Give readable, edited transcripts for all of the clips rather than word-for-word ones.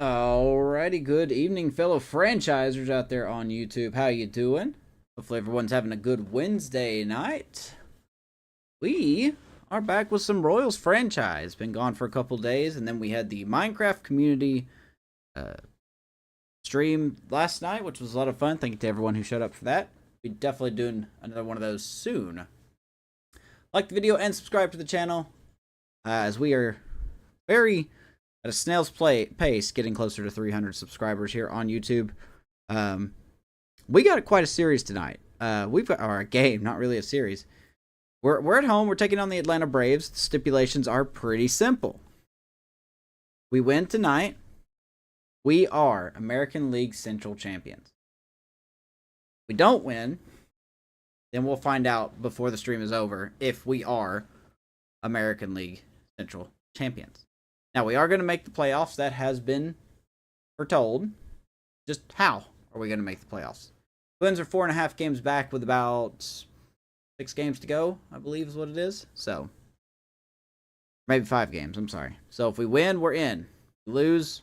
Alrighty, good evening, fellow franchisers out there on YouTube. How you doing? Hopefully everyone's having a good Wednesday night. We are back with some Royals franchise. Been gone for a couple days, and then we had the Minecraft community stream last night, which was a lot of fun. Thank you to everyone who showed up for that. We're definitely doing another one of those soon. Like the video and subscribe to the channel, as we are very at a snail's pace, getting closer to 300 subscribers here on YouTube. We got quite a series tonight. We've got a game, not really a series. We're at home. We're taking on the Atlanta Braves. The stipulations are pretty simple. We win tonight. We are American League Central champions. If we don't win, then we'll find out before the stream is over if we are American League Central champions. Now, we are going to make the playoffs. That has been foretold. Just how are we going to make the playoffs? Twins are 4.5 games back with about 6 games to go, I believe is what it is. So, maybe 5 games. I'm sorry. So, if we win, we're in. If we lose,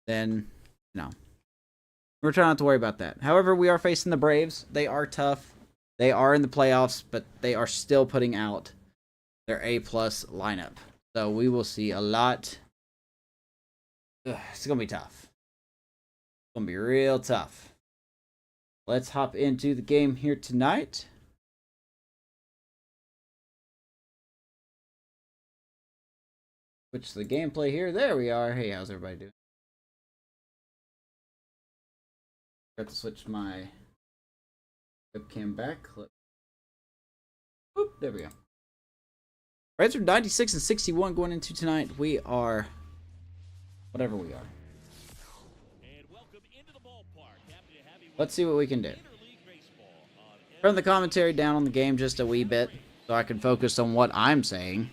then, no. We're trying not to worry about that. However, we are facing the Braves. They are tough. They are in the playoffs, but they are still putting out their A-plus lineup. So we will see a lot. It's going to be tough. It's going to be real tough. Let's hop into the game here tonight. Switch the gameplay here. There we are. Hey, how's everybody doing? Got to switch my webcam back. Oop, there we go. Braves are 96 and 61 going into tonight. We are whatever we are. Let's see what we can do. Turn the commentary down on the game just a wee bit so I can focus on what I'm saying.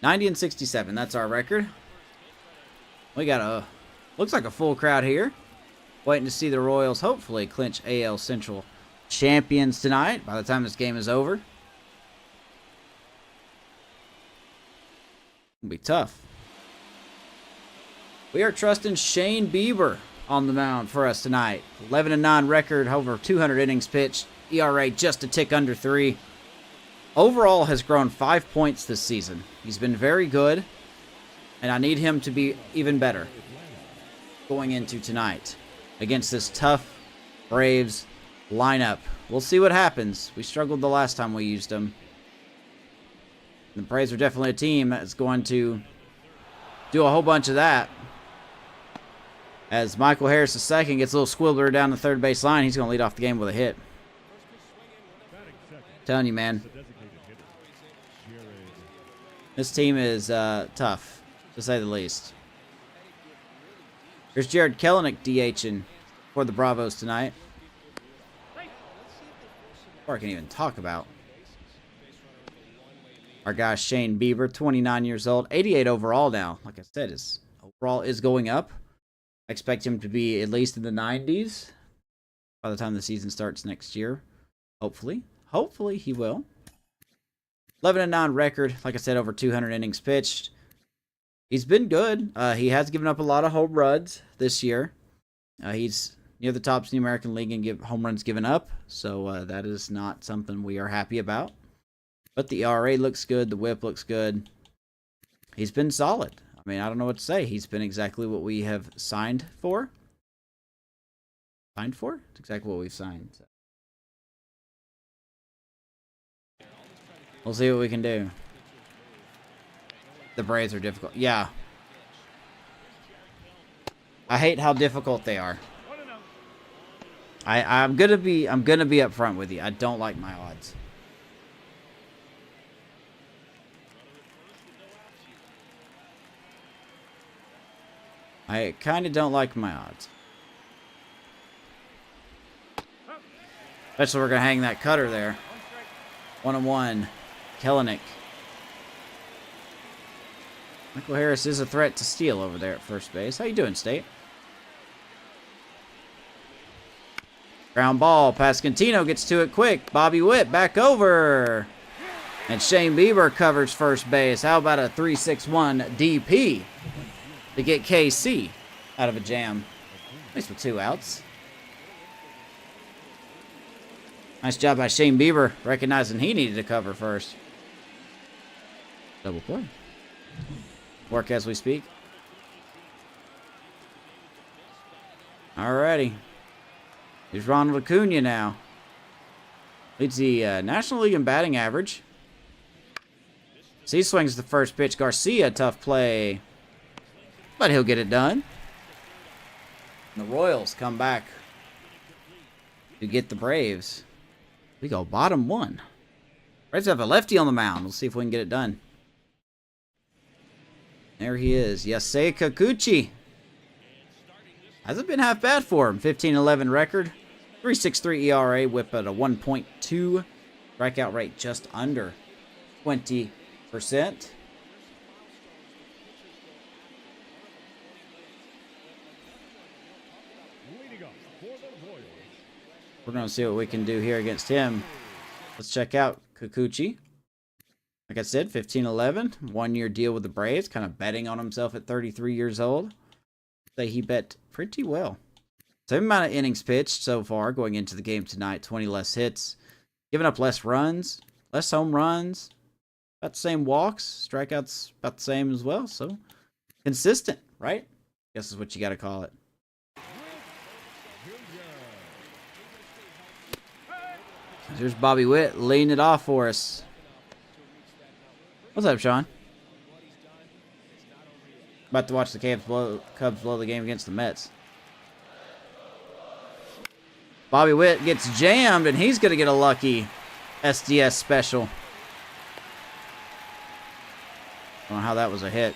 90 and 67, that's our record. We got looks like a full crowd here. Waiting to see the Royals hopefully clinch AL Central champions tonight by the time this game is over. It'll be tough. We are trusting Shane Bieber on the mound for us tonight. 11-9 record, over 200 innings pitched. ERA just a tick under 3. Overall has grown 5 points this season. He's been very good, and I need him to be even better going into tonight against this tough Braves lineup. We'll see what happens. We struggled the last time we used him. The Braves are definitely a team that's going to do a whole bunch of that. As Michael Harris II gets a little squibbler down the third base line, he's going to lead off the game with a hit. I'm telling you, man. This team is tough, to say the least. Here's Jared Kelenic DHing for the Bravos tonight. Or I can even talk about. Our guy Shane Bieber, 29 years old, 88 overall now. Like I said, his overall is going up. I expect him to be at least in the 90s by the time the season starts next year. Hopefully. Hopefully he will. 11-9 record. Like I said, over 200 innings pitched. He's been good. He has given up a lot of home runs this year. He's near the tops in the American League in home runs given up. So that is not something we are happy about. But the ERA looks good. The whip looks good. He's been solid. I mean, I don't know what to say. He's been exactly what we have signed for. Signed for? It's exactly what we've signed. So. We'll see what we can do. The Braves are difficult. Yeah. I hate how difficult they are. I'm gonna be upfront with you. I don't like my odds. I kind of don't like my odds. Especially we're going to hang that cutter there. 1-1. Kelenic. Michael Harris is a threat to steal over there at first base. How you doing, State? Ground ball. Pascantino gets to it quick. Bobby Witt back over. And Shane Bieber covers first base. How about a 3-6-1 DP? to get KC out of a jam. At least with 2 outs. Nice job by Shane Bieber, recognizing he needed to cover first. Double play. Work as we speak. Alrighty. Here's Ronald Acuna now. Leads the National League in batting average. So he swings the first pitch. Garcia, tough play. But he'll get it done. And the Royals come back to get the Braves. We go bottom 1. Braves have a lefty on the mound. We'll see if we can get it done. There he is. Yasei Kikuchi. Hasn't been half bad for him. 15-11 record. 3.63 ERA. Whip at a 1.2. Strikeout rate just under 20%. We're going to see what we can do here against him. Let's check out Kikuchi. Like I said, 15-11. 1-year deal with the Braves. Kind of betting on himself at 33 years old. Say he bet pretty well. Same amount of innings pitched so far going into the game tonight. 20 less hits. Giving up less runs. Less home runs. About the same walks. Strikeouts about the same as well. So, consistent, right? Guess is what you got to call it. Here's Bobby Witt leading it off for us. What's up, Sean? About to watch the Cubs blow the game against the Mets. Bobby Witt gets jammed, and he's going to get a lucky SDS special. Don't know how that was a hit.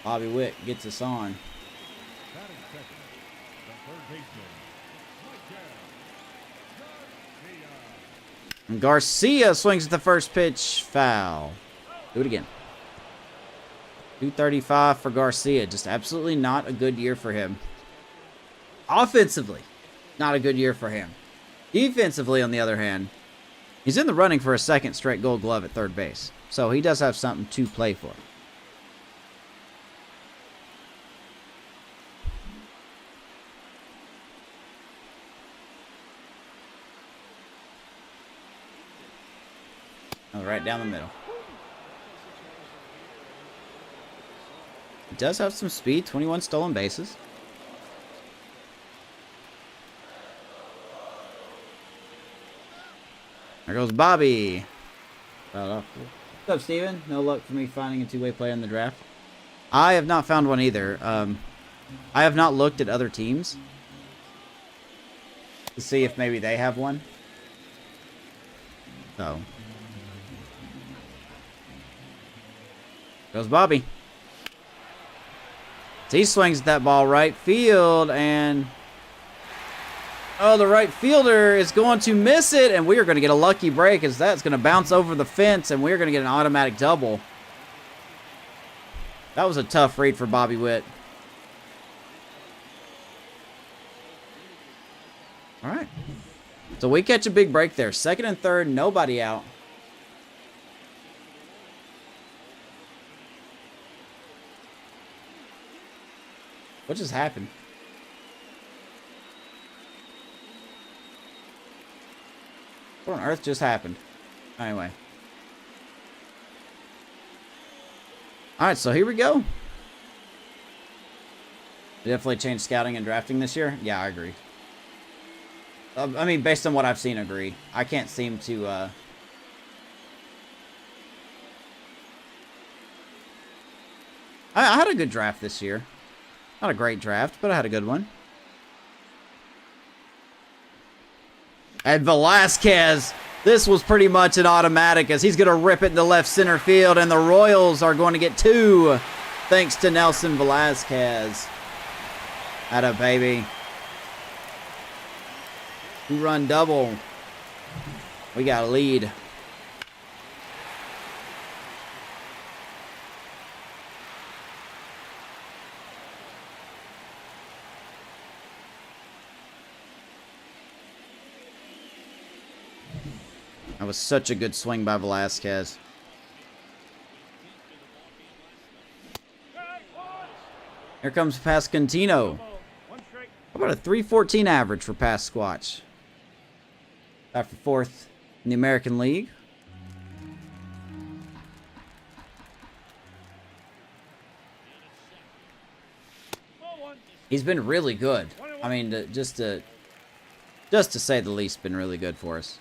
Bobby Witt gets us on. And Garcia swings at the first pitch. Foul. Do it again. 235 for Garcia. Just absolutely not a good year for him. Offensively, not a good year for him. Defensively, on the other hand, he's in the running for a second straight Gold Glove at third base. So he does have something to play for. Right down the middle. He does have some speed. 21 stolen bases. There goes Bobby. What's up, Steven? No luck for me finding a two-way player in the draft. I have not found one either. I have not looked at other teams to see if maybe they have one. So. Goes Bobby. He swings at that ball right field, and oh, the right fielder is going to miss it, and we are going to get a lucky break as that's going to bounce over the fence, and we're going to get an automatic double. That was a tough read for Bobby Witt. All right. So we catch a big break there. Second and third, nobody out. What just happened? What on earth just happened? Anyway. Alright, so here we go. Definitely changed scouting and drafting this year? Yeah, I agree. I mean, based on what I've seen, agree. I can't seem to... I had a good draft this year. Not a great draft, but I had a good one. And Velasquez, this was pretty much an automatic as he's going to rip it into left center field, and the Royals are going to get 2 thanks to Nelson Velasquez. Atta baby. 2-run double. We got a lead. That was such a good swing by Velasquez. Here comes Pascantino. How about a 314 average for Pass Squatch? Tied for 4th in the American League. He's been really good. I mean, just to say the least, been really good for us.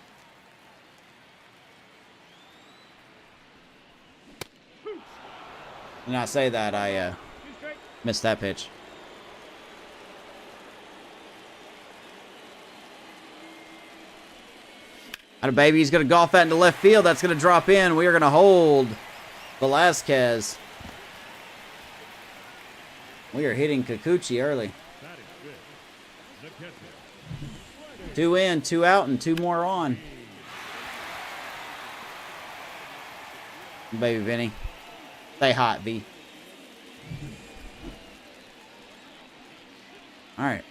And I say that, I missed that pitch. Atta baby, he's going to golf that into left field. That's going to drop in. We are going to hold Velasquez. We are hitting Kikuchi early. 2 in, 2 out, and 2 more on. Baby Vinny. Stay hot, V. Alright.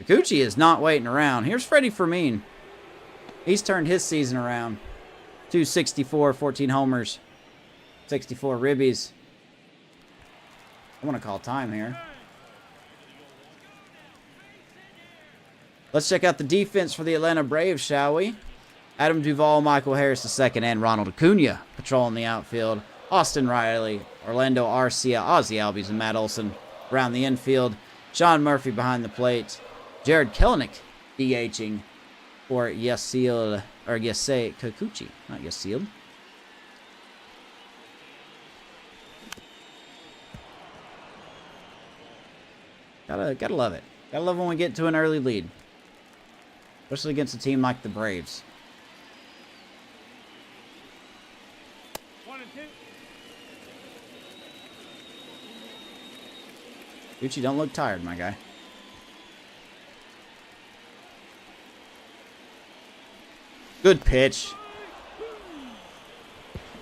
Kikuchi is not waiting around. Here's Freddie Fermin. He's turned his season around. 264, 14 homers. 64 ribbies. I want to call time here. Let's check out the defense for the Atlanta Braves, shall we? Adam Duvall, Michael Harris II, and Ronald Acuna patrolling the outfield. Austin Riley, Orlando Arcia, Ozzie Albies, and Matt Olson around the infield. Sean Murphy behind the plate. Jared Kelenic DHing for Yasiel, or Yasei Kikuchi, not Yasiel. Gotta love it. Gotta love when we get to an early lead. Especially against a team like the Braves. 1-2. Gucci, don't look tired, my guy. Good pitch.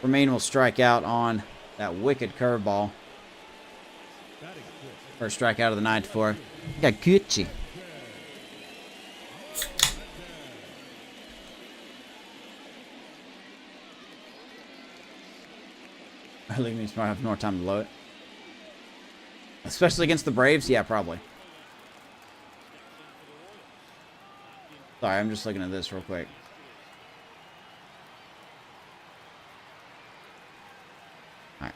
Remain will strike out on that wicked curveball. First strikeout of the night for Gucci. Early means might have more time to load it. Especially against the Braves? Yeah, probably. Sorry, I'm just looking at this real quick. Alright.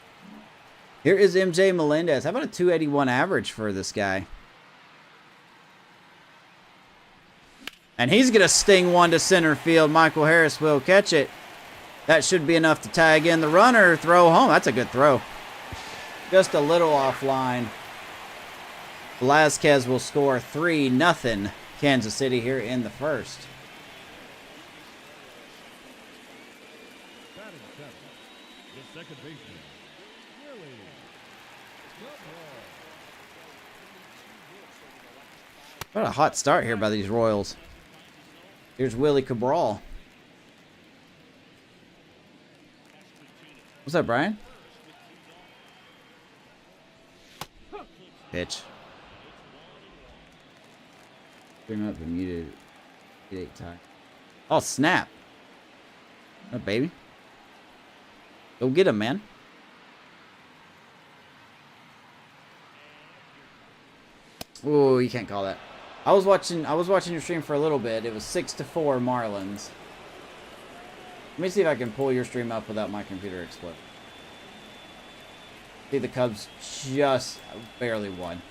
Here is MJ Melendez. How about a 281 average for this guy? And he's going to sting one to center field. Michael Harris will catch it. That should be enough to tag in the runner. Throw home. That's a good throw. Just a little offline. Velasquez will score 3-0 Kansas City here in the first. What a hot start here by these Royals. Here's Willie Cabral. What's up, Brian? Pitch. Bring up the muted. Time. Oh, snap. Oh, baby. Go get him, man. Oh, you can't call that. I was watching your stream for a little bit. It was 6-4 Marlins. Let me see if I can pull your stream up without my computer exploding. See, the Cubs just barely won.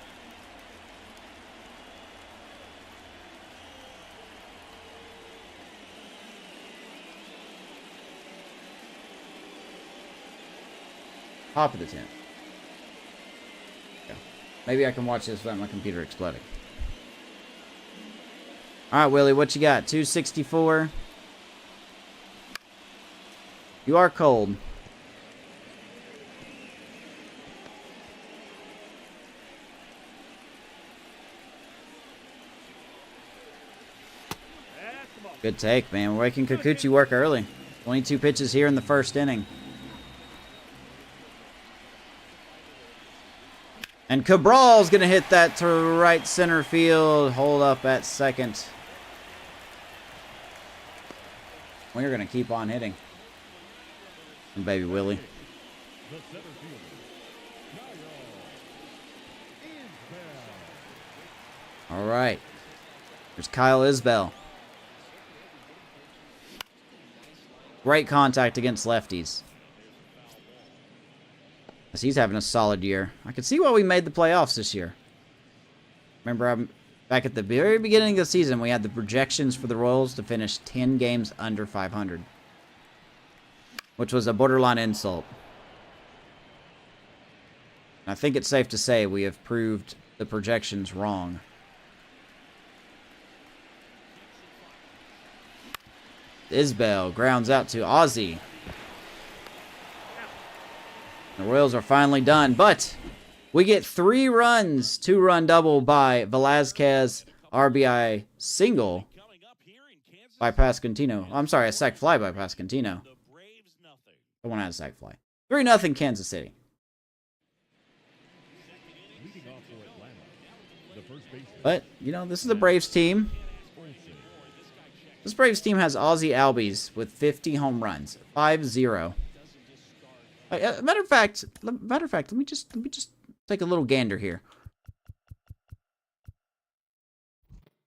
Top of the 10th. Yeah. Maybe I can watch this without my computer exploding. Alright, Willie, what you got? 264. You are cold. Good take, man. We're making Kikuchi work early. 22 pitches here in the first inning. And Cabral's going to hit that to right center field. Hold up at second. We're going to keep on hitting. And baby Willie. All right. There's Kyle Isbell. Great contact against lefties. As he's having a solid year. I can see why we made the playoffs this year. Remember, back at the very beginning of the season, we had the projections for the Royals to finish 10 games under 500. Which was a borderline insult. I think it's safe to say we have proved the projections wrong. Isbell grounds out to Ozzie. The Royals are finally done, but we get 3 runs, 2-run double by Velazquez, RBI single by Pasquantino. I'm sorry, a sac fly by Pasquantino. I want to add a sac fly. 3-0 Kansas City. But, you know, this is the Braves team. This Braves team has Ozzie Albies with 50 home runs. 5-0. Matter of fact, let me just take a little gander here.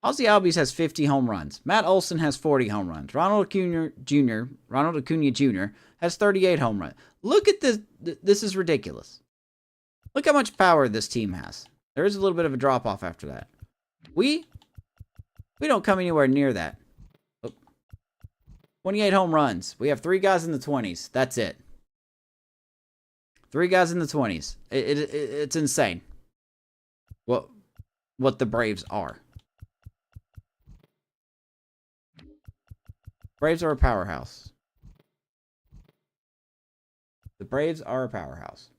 Ozzie Albies has 50 home runs. Matt Olson has 40 home runs. Ronald Acuna Jr. has 38 home runs. Look at this. This is ridiculous. Look how much power this team has. There is a little bit of a drop-off after that. We don't come anywhere near that. 28 home runs. We have 3 guys in the 20s. That's it. 3 guys in the 20s. It's insane. What the Braves are. Braves are a powerhouse. The Braves are a powerhouse.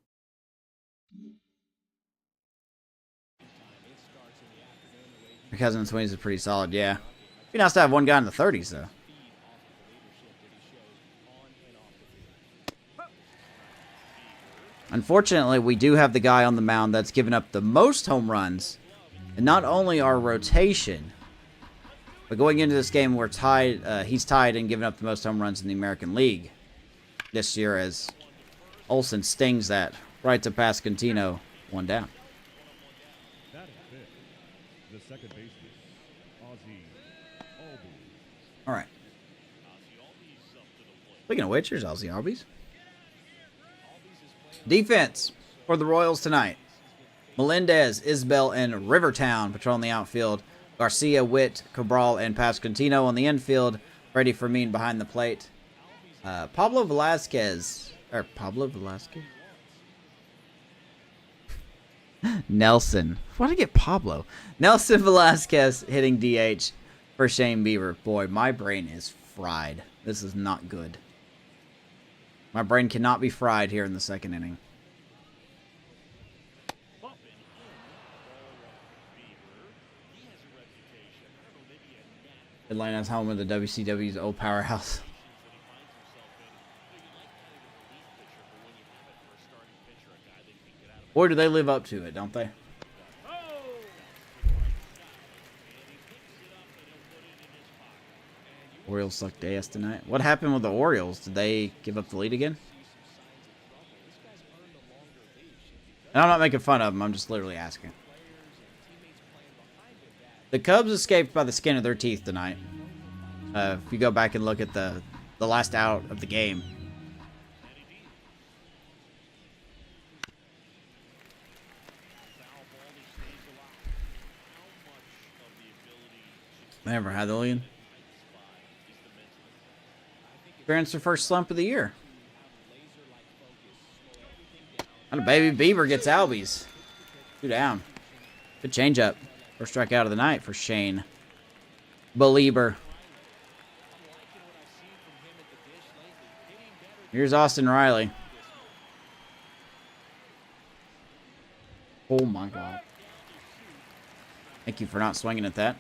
Because in the 20s is pretty solid, yeah. It'd be nice to have one guy in the 30s, though. Unfortunately, we do have the guy on the mound that's given up the most home runs. And not only our rotation, but going into this game, we're tied. He's tied and given up the most home runs in the American League this year as Olson stings that right to Pasquantino. 1 down. All right. Speaking of which, here's Ozzie Albies. Defense for the Royals tonight. Melendez, Isbell, and Rivertown patrolling the outfield. Garcia, Witt, Cabral, and Pasquantino on the infield. Freddie Fermin behind the plate. Pablo Velazquez. Nelson. Why did I get Pablo? Nelson Velazquez hitting DH for Shane Bieber. Boy, my brain is fried. This is not good. My brain cannot be fried here in the 2nd inning. Atlanta's home of the WCW's old powerhouse. Boy, do they live up to it, don't they? Orioles sucked ass tonight. What happened with the Orioles? Did they give up the lead again? And I'm not making fun of them. I'm just literally asking. The Cubs escaped by the skin of their teeth tonight. If you go back and look at the last out of the game. They never had the lead. Experienced their first slump of the year. And a baby Bieber gets Albies. 2 down. Good changeup. First strikeout of the night for Shane Belieber. Here's Austin Riley. Oh my God. Thank you for not swinging at that.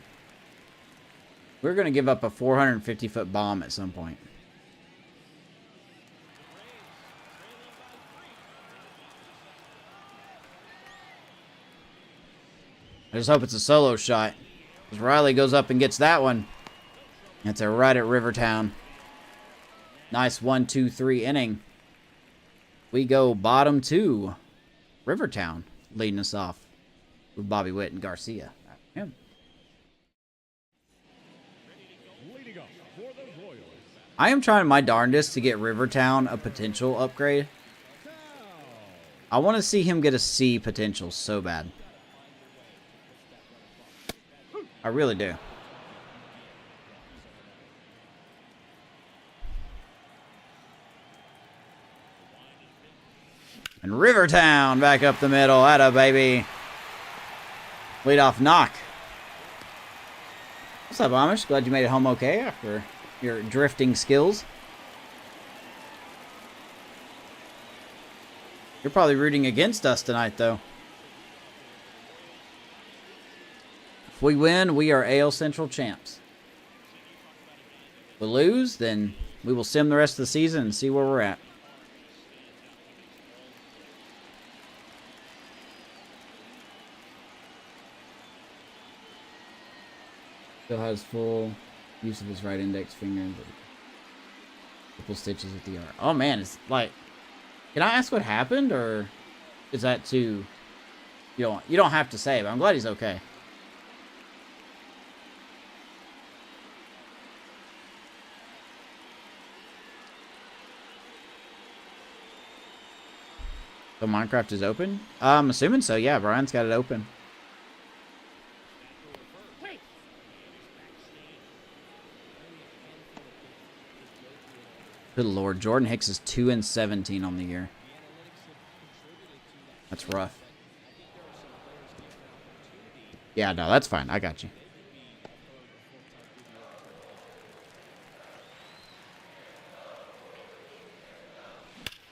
We're going to give up a 450-foot bomb at some point. I just hope it's a solo shot. Because Riley goes up and gets that one. That's a right at Rivertown. Nice 1-2-3 inning. We go bottom 2. Rivertown leading us off with Bobby Witt and Garcia. Him. I am trying my darndest to get Rivertown a potential upgrade. I want to see him get a C potential so bad. I really do. And Rivertown back up the middle. Atta baby. Leadoff knock. What's up, Amish? Glad you made it home okay after your drifting skills. You're probably rooting against us tonight, though. If we win, we are AL Central champs. If we lose, then we will sim the rest of the season and see where we're at. Still has full use of his right index finger and couple stitches at the arm. Oh man, it's like, can I ask what happened, or is that too? You don't have to say, but I'm glad he's okay. So Minecraft is open? I'm assuming so. Yeah, Brian's got it open. Good lord, Jordan Hicks is 2-17 on the year. That's rough. Yeah, no, that's fine. I got you.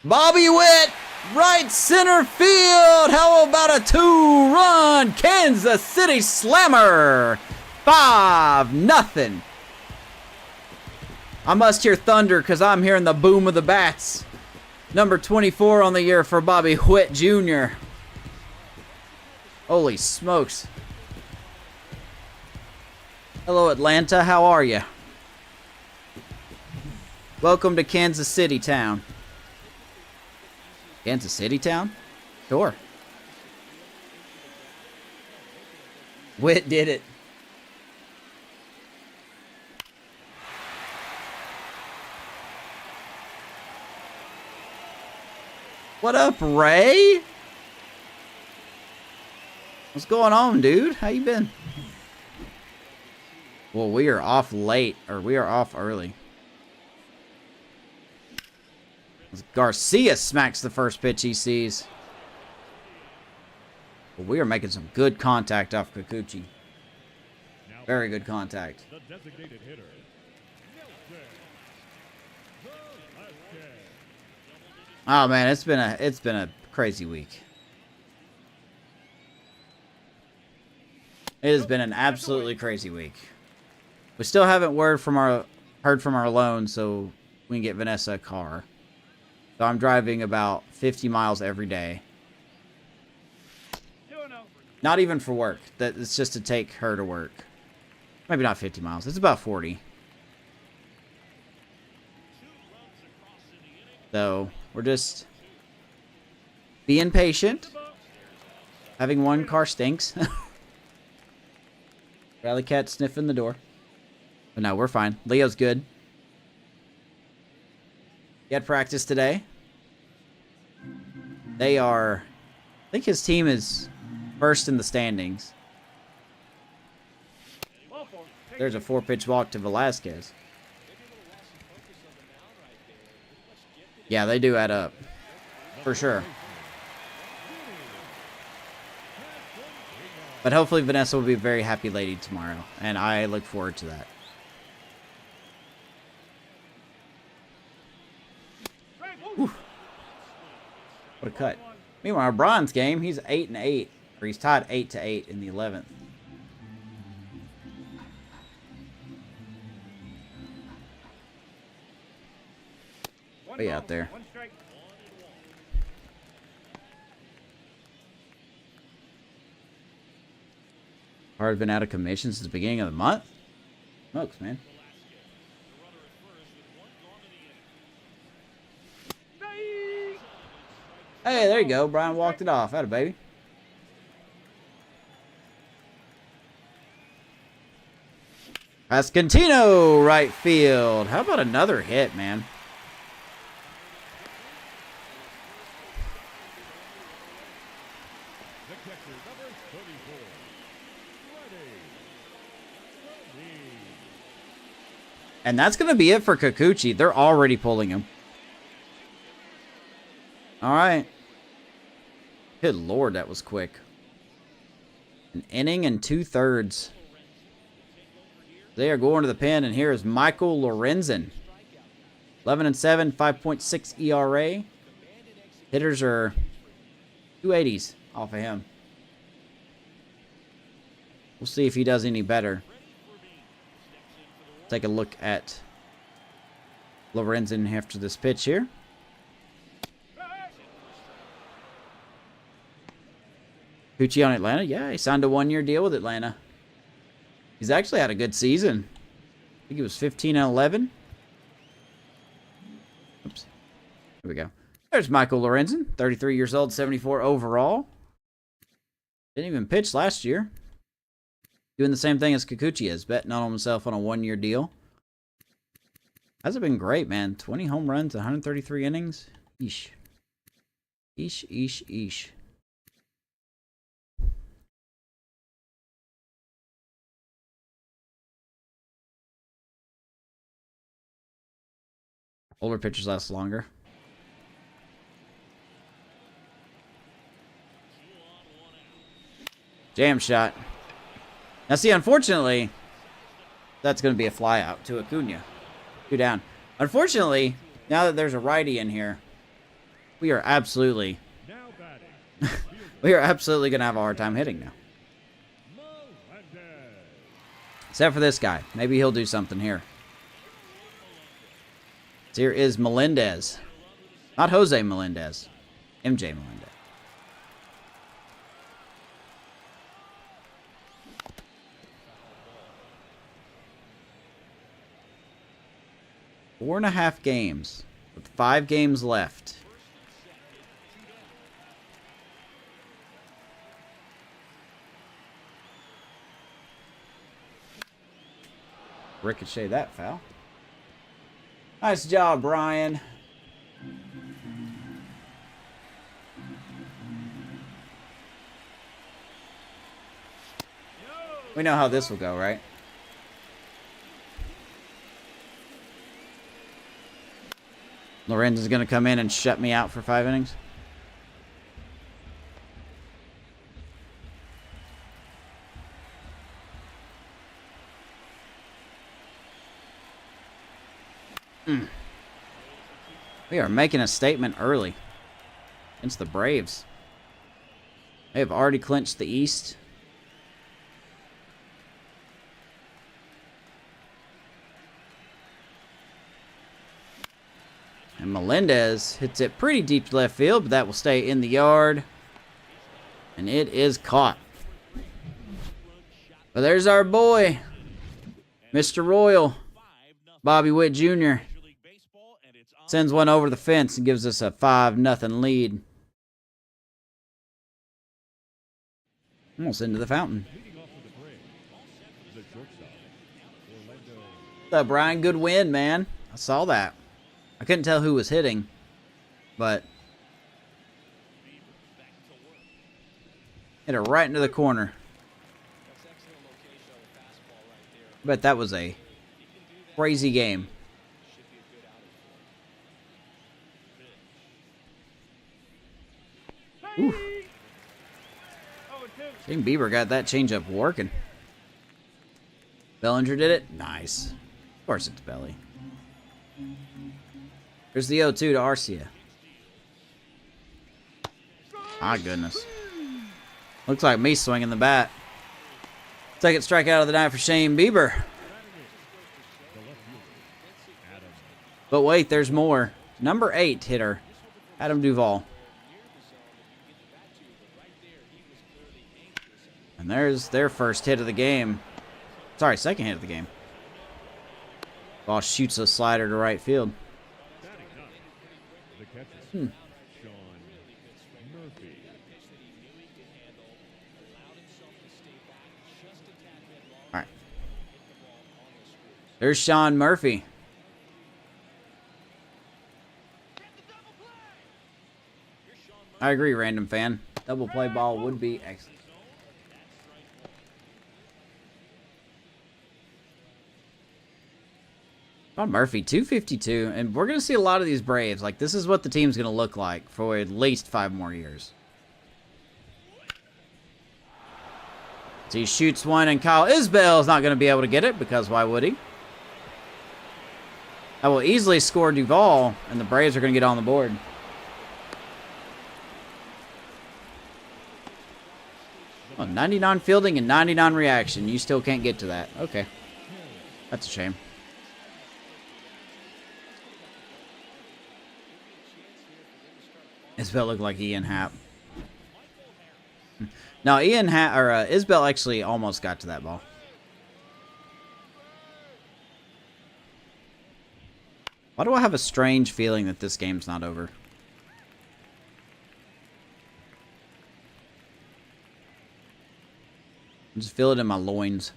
Bobby Witt, right center field. How about a 2-run Kansas City Slammer? 5-0. I must hear thunder because I'm hearing the boom of the bats. Number 24 on the year for Bobby Witt Jr. Holy smokes. Hello, Atlanta. How are you? Welcome to Kansas City Town. Kansas City Town? Sure. Witt did it. What up, Ray? What's going on, dude? How you been? Well, we are off late, or we are off early. Garcia smacks the first pitch he sees. Well, we are making some good contact off Kikuchi. Very good contact. Oh man, it's been a crazy week. It has been an absolutely crazy week. We still haven't heard from our loan, so we can get Vanessa a car. So I'm driving about 50 miles every day. Not even for work. It's just to take her to work. Maybe not 50 miles. It's about 40. So we're just being patient. Having one car stinks. Rally cat sniffing the door. But no, we're fine. Leo's good. He had practice today. They are... I think his team is first in the standings. There's a 4-pitch walk to Velasquez. Yeah, they do add up. For sure. But hopefully Vanessa will be a very happy lady tomorrow. And I look forward to that. Whew. What a cut. Meanwhile, Brian's game, he's 8-8. Or he's tied 8-8 in the 11th. Way out there. Hard been out of commission since the beginning of the month. Smokes, man. Hey, there you go. Brian walked it off. Atta baby. Pascantino, right field. How about another hit, man? And that's going to be it for Kikuchi. They're already pulling him. All right. Good Lord, that was quick. An inning and 2/3. They are going to the pen, and here is Michael Lorenzen. 11-7, 5.6 ERA. Hitters are 280s off of him. We'll see if he does any better. Take a look at Lorenzen after this pitch here. Kikuchi on Atlanta. Yeah, he signed a 1-year deal with Atlanta. He's actually had a good season. I think he was 15-11. Oops. Here we go. There's Michael Lorenzen, 33 years old, 74 overall. Didn't even pitch last year. Doing the same thing as Kikuchi is, betting on himself on a 1-year deal. Hasn't been great, man. 20 home runs, 133 innings. Eesh. Eesh, eesh, eesh. Older pitchers last longer. Jam shot. Now, see, unfortunately, that's going to be a fly out to Acuna. 2 down. Unfortunately, now that there's a righty in here, we are absolutely we are absolutely going to have a hard time hitting now. Except for this guy. Maybe he'll do something here. So here is Melendez. Not Jose Melendez. MJ Melendez. Four and a half games with 5 games left. Ricochet that foul. Nice job, Brian. We know how this will go, right? Lorenz is going to come in and shut me out for 5 innings. We are making a statement early against the Braves. They have already clinched the East. And Melendez hits it pretty deep to left field, but that will stay in the yard. And it is caught. But there's our boy, Mr. Royal, Bobby Witt Jr. Sends one over the fence and gives us a 5-0 lead. Almost into the fountain. What's up, Brian? Good win, man. I saw that. I couldn't tell who was hitting, but hit it right into the corner. I bet that was a crazy game. Ooh. Shane Bieber got that changeup working. Bellinger did it. Nice. Of course it's Belly. Here's the 0-2 to Arcia. My goodness. Looks like me swinging the bat. Second strikeout of the night for Shane Bieber. But wait, there's more. Number 8 hitter, Adam Duvall. And there's their first hit of the game. Sorry, second hit of the game. Ball shoots a slider to right field. Alright. There's Sean Murphy. I agree, random fan. Double play ball would be excellent. Sean Murphy, 252. And we're going to see a lot of these Braves. Like, this is what the team's going to look like for at least 5 more years. So he shoots one, and Kyle Isbell is not going to be able to get it, because why would he? I will easily score Duvall, and the Braves are going to get on the board. Oh, 99 fielding and 99 reaction. You still can't get to that. Okay. That's a shame. Isbell looked like Ian Happ. No, Isbell actually almost got to that ball. Why do I have a strange feeling that this game's not over? I just feel it in my loins.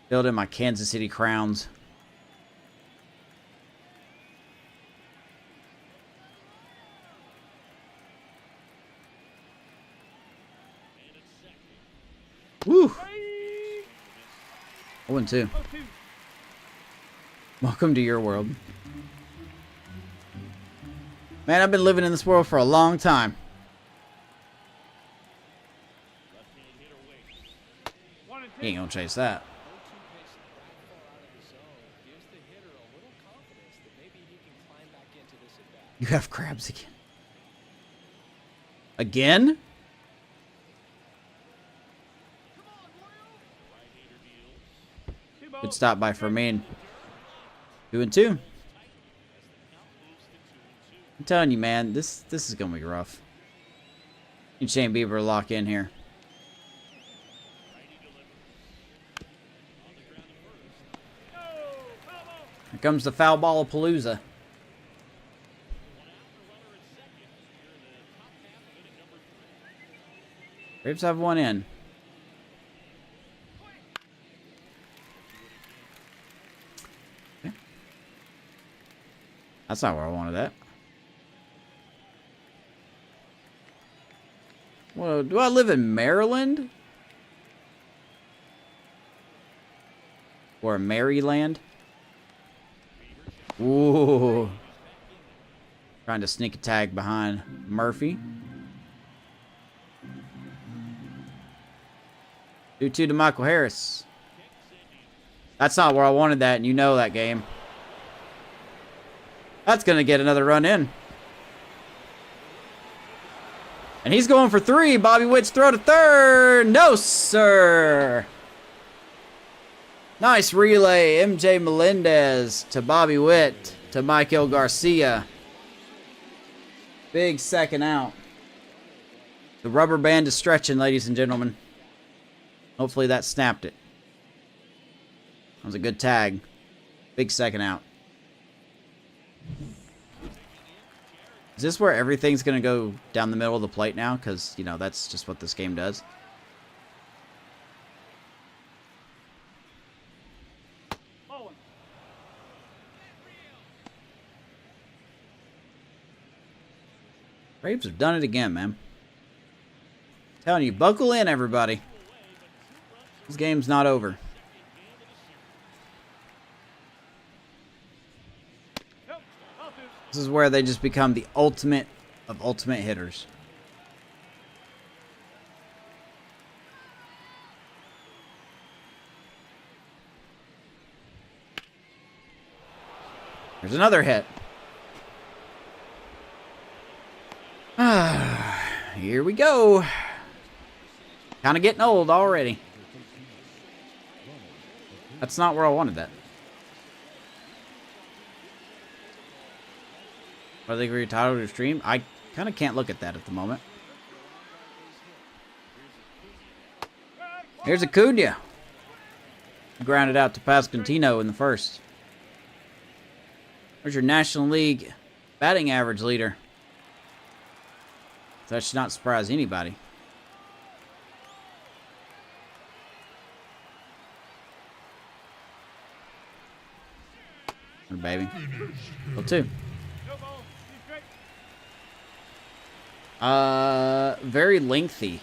Feel it in my Kansas City crowns. Woo! 0-2. Welcome to your world. Man, I've been living in this world for a long time. He ain't gonna chase that. You have crabs again. Again? Good stop by Fermin. 2-2. I'm telling you, man, this is gonna be rough. And Shane Bieber lock in here. Here comes the foul ball of Palooza. Braves have one in. Okay. That's not where I wanted that. Well, do I live in Maryland? Or Maryland? Ooh. Trying to sneak a tag behind Murphy. 2-2 to Michael Harris. That's not where I wanted that, and you know that game. That's going to get another run in. And he's going for 3. Bobby Witt's throw to third. No, sir. Nice relay. MJ Melendez to Bobby Witt to Michael Garcia. Big second out. The rubber band is stretching, ladies and gentlemen. Hopefully that snapped it. That was a good tag. Big second out. Is this where everything's going to go down the middle of the plate now? Because, you know, that's just what this game does. Braves have done it again, man. Telling you, buckle in, everybody. This game's not over. This is where they just become the ultimate of ultimate hitters. There's another hit. Here we go. Kind of getting old already. That's not where I wanted that. Are they retitled to stream? I kind of can't look at that at the moment. Here's Acuna. Grounded out to Pasquantino in the first. Where's your National League batting average leader? That should not surprise anybody. baby. Well, 2. Very lengthy.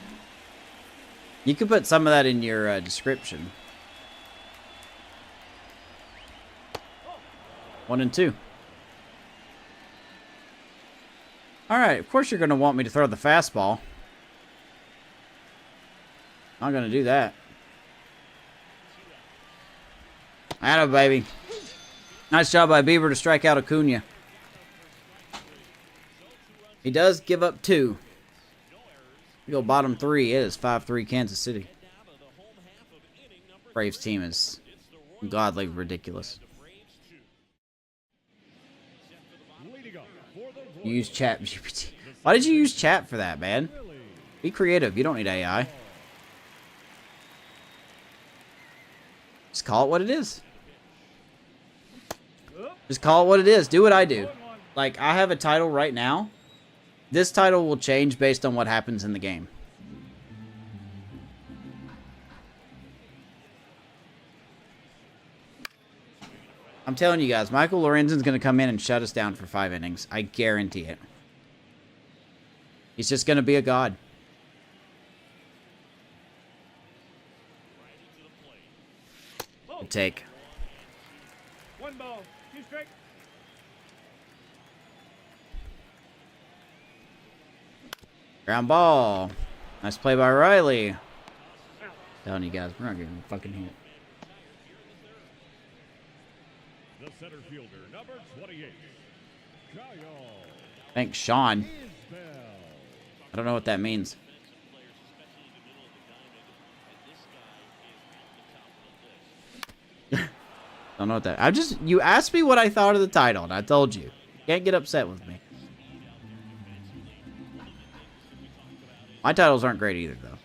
You could put some of that in your description. 1 and 2. Alright, of course you're going to want me to throw the fastball. Not going to do that. Atta baby. Nice job by Bieber to strike out Acuna. He does give up 2. You go bottom 3. It is 5-3 Kansas City. Braves team is godly ridiculous. You use ChatGPT. Why did you use chat for that, man? Be creative. You don't need AI. Just call it what it is. Just call it what it is. Do what I do. Like, I have a title right now. This title will change based on what happens in the game. I'm telling you guys, Michael Lorenzen's going to come in and shut us down for 5 innings. I guarantee it. He's just going to be a god. Good take. 1 ball, 2 strikes. Ground ball. Nice play by Riley. Telling you guys, we're not getting a fucking hit. The center fielder, number 28. Thanks, Sean. I don't know what that means. Don't know what that. You asked me what I thought of the title, and I told you. Can't get upset with me. My titles aren't great either, though.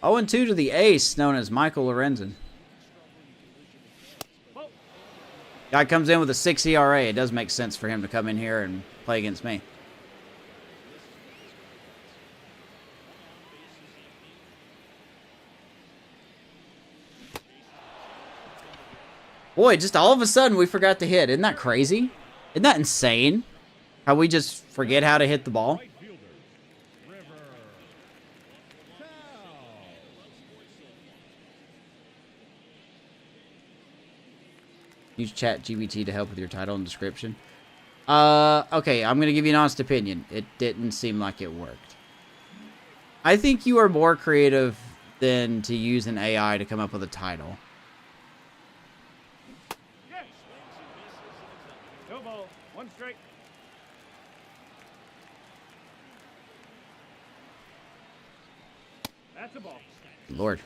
Oh, and 2 to the ace, known as Michael Lorenzen. Guy comes in with a 6 ERA. It does make sense for him to come in here and play against me. Boy, just all of a sudden we forgot to hit. Isn't that crazy? Isn't that insane? How we just forget how to hit the ball? Use ChatGPT to help with your title and description. Okay, I'm going to give you an honest opinion. It didn't seem like it worked. I think you are more creative than to use an AI to come up with a title. No ball, 1 strike. That's a ball. Lord.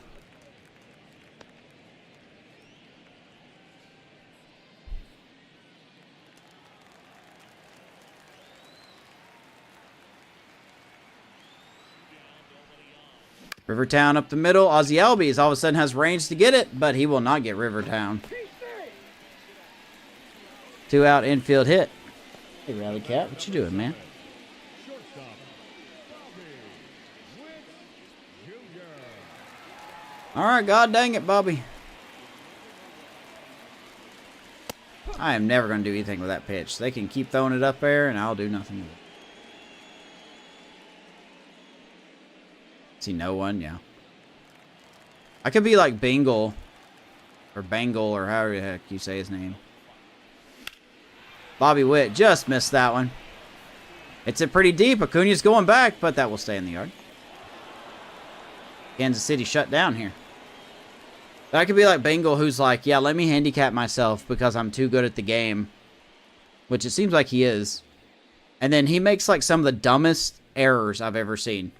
Rivertown up the middle. Ozzy Albies all of a sudden has range to get it, but he will not get Rivertown. 2 out infield hit. Hey, Rally Cat, what you doing, man? All right, god dang it, Bobby. I am never going to do anything with that pitch. They can keep throwing it up there, and I'll do nothing with it. See no one? Yeah. I could be like Bengal. Or Bangle, or however the heck you say his name. Bobby Witt just missed that one. It's a pretty deep. Acuna's going back, but that will stay in the yard. Kansas City shut down here. But I could be like Bengal, who's like, yeah, let me handicap myself because I'm too good at the game. Which it seems like he is. And then he makes like some of the dumbest errors I've ever seen.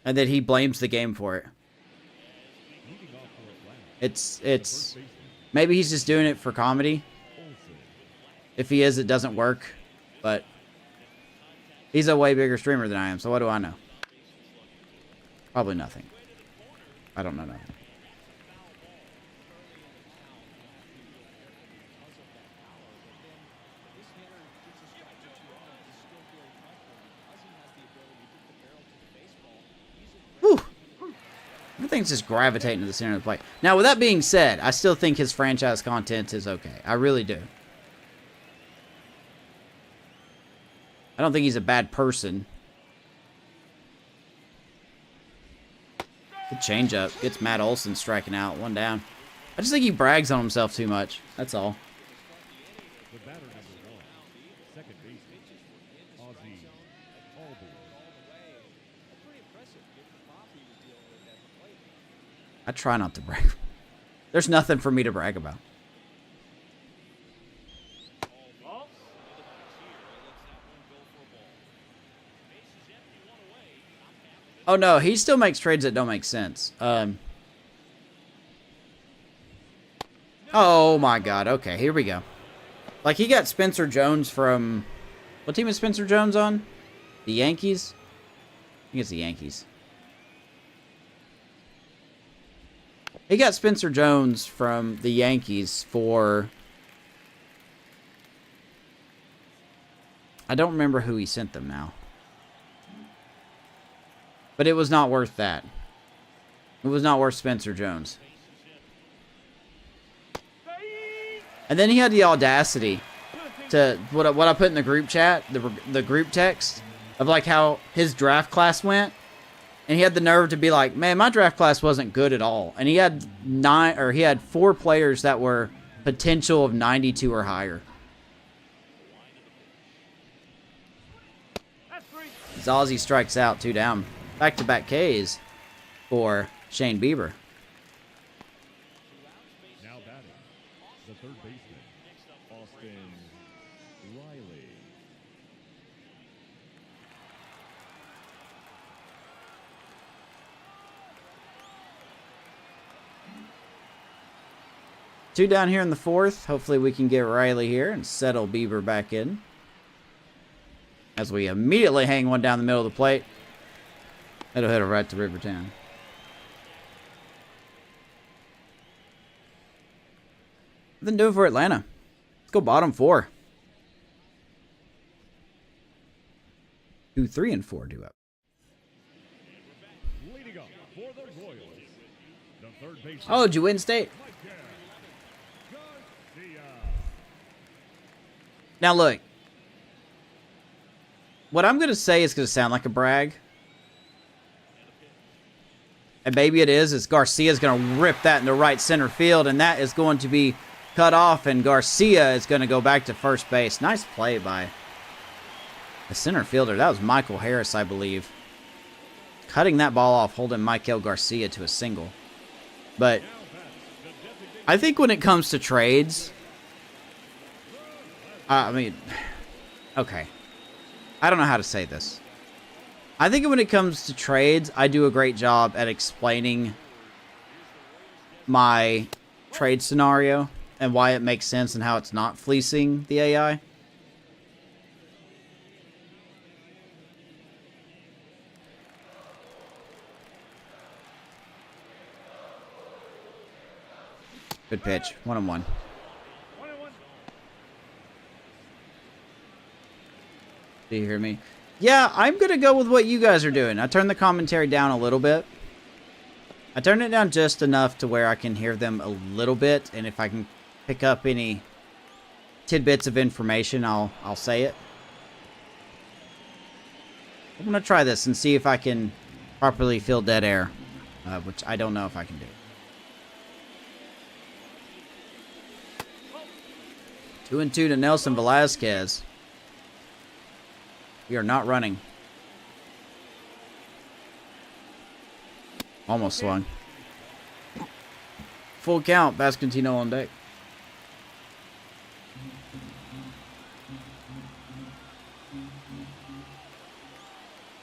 And then he blames the game for it. It's maybe he's just doing it for comedy. If he is, it doesn't work. But he's a way bigger streamer than I am, so what do I know? Probably nothing. I don't know nothing. Everything's just gravitating to the center of the plate. Now, with that being said, I still think his franchise content is okay. I really do. I don't think he's a bad person. Good changeup. Gets Matt Olson striking out. 1 down. I just think he brags on himself too much. That's all. The batter number 1, second baseman, Ozzie Albies. I try not to brag. There's nothing for me to brag about. Oh no, he still makes trades that don't make sense. Oh my god, okay, here we go. Like, he got Spencer Jones from... What team is Spencer Jones on? The Yankees? I think it's the Yankees. He got Spencer Jones from the Yankees for... I don't remember who he sent them now. But it was not worth that. It was not worth Spencer Jones. And then he had the audacity to what I put in the group chat, the group text of like how his draft class went, and he had the nerve to be like, "Man, my draft class wasn't good at all." And he had 4 players that were potential of 92 or higher. Zozzy strikes out, 2 down. Back-to-back Ks for Shane Bieber. Now batting, the third baseman, Austin Riley. Two down here in the 4th. Hopefully we can get Riley here and settle Bieber back in. As we immediately hang one down the middle of the plate. It'll hit it right to Rivertown. Then do it for Atlanta. Let's go bottom 4. 2, 3, and 4 do up. Leading up for the Royals, the third baseman. Oh, did you win state? Now look. What I'm going to say is going to sound like a brag. And maybe it is. Is Garcia's going to rip that into right center field. And that is going to be cut off. And Garcia is going to go back to first base. Nice play by the center fielder. That was Michael Harris, I believe. Cutting that ball off, holding Michael Garcia to a single. But I think when it comes to trades... I mean... Okay. I don't know how to say this. I think when it comes to trades, I do a great job at explaining my trade scenario and why it makes sense and how it's not fleecing the AI. Good pitch. 1-1. Do you hear me? Yeah, I'm going to go with what you guys are doing. I turned the commentary down a little bit. I turned it down just enough to where I can hear them a little bit. And if I can pick up any tidbits of information, I'll say it. I'm going to try this and see if I can properly fill dead air. Which I don't know if I can do. 2-2 to Nelson Velasquez. We are not running. Almost swung. Full count. Bascantino on deck.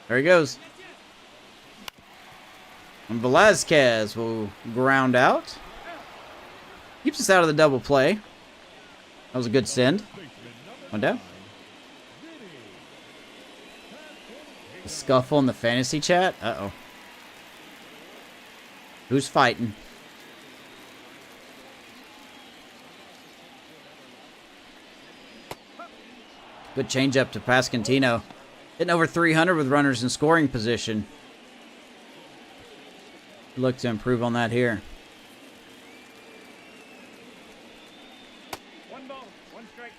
There he goes. And Velasquez will ground out. Keeps us out of the double play. That was a good send. 1 down. A scuffle in the fantasy chat? Uh-oh. Who's fighting? Good changeup to Pascantino. Hitting over 300 with runners in scoring position. Look to improve on that here. One ball, one strike.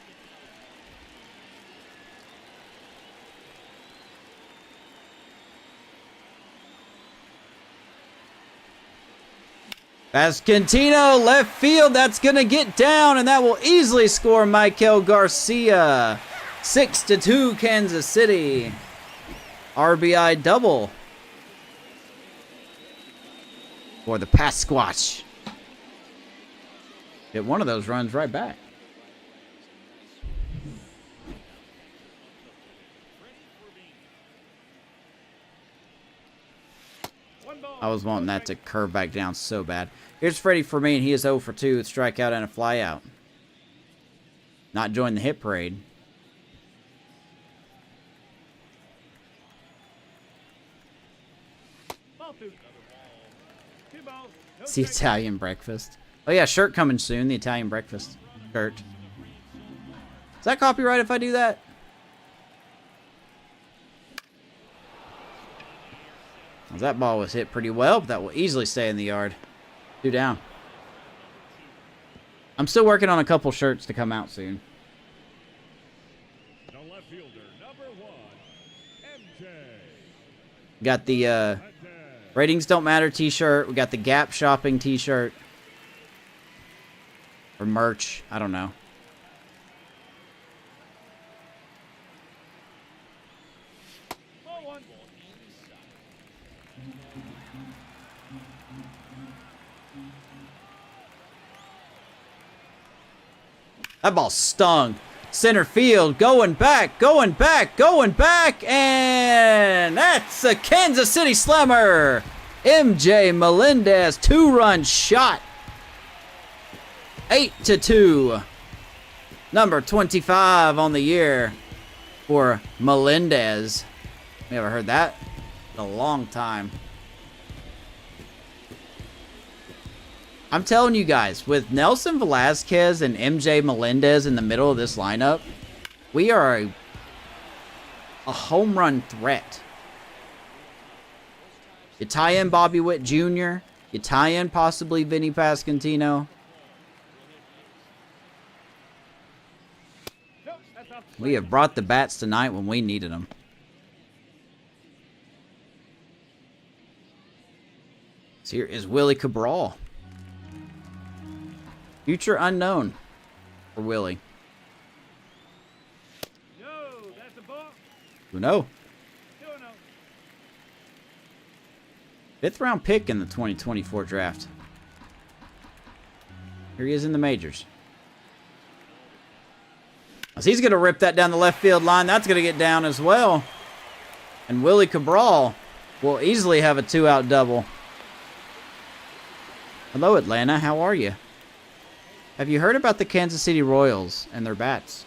Pasquantino, left field. That's going to get down, and that will easily score Michael Garcia. 6-2 Kansas City. RBI double for the Pasquatch. Get one of those runs right back. I was wanting that to curve back down so bad. Here's Freddie for me, and he is 0 for 2 with strikeout and a flyout. Not joined the hit parade. It's the Italian breakfast. Oh yeah, shirt coming soon. The Italian breakfast shirt. Is that copyright if I do that? Well, that ball was hit pretty well, but that will easily stay in the yard. 2 down. I'm still working on a couple shirts to come out soon. The left fielder, number 1, MJ. Got the Ratings Don't Matter t-shirt. We got the Gap Shopping t-shirt. Or merch. I don't know. That ball stung. Center field, going back, going back, going back, and that's a Kansas City slammer. MJ Melendez, 2-run shot. 8-2. Number 25 on the year for Melendez. We haven't heard that in a long time. I'm telling you guys, with Nelson Velasquez and MJ Melendez in the middle of this lineup, we are a home run threat. You tie in Bobby Witt Jr., you tie in possibly Vinny Pasquantino. We have brought the bats tonight when we needed them. So here is Willie Cabral. Future unknown for Willie. No, that's a ball. Who knows? 2-0. 5th round pick in the 2024 draft. Here he is in the majors. As he's going to rip that down the left field line. That's going to get down as well. And Willie Cabral will easily have a 2-out double. Hello, Atlanta. How are you? Have you heard about the Kansas City Royals and their bats?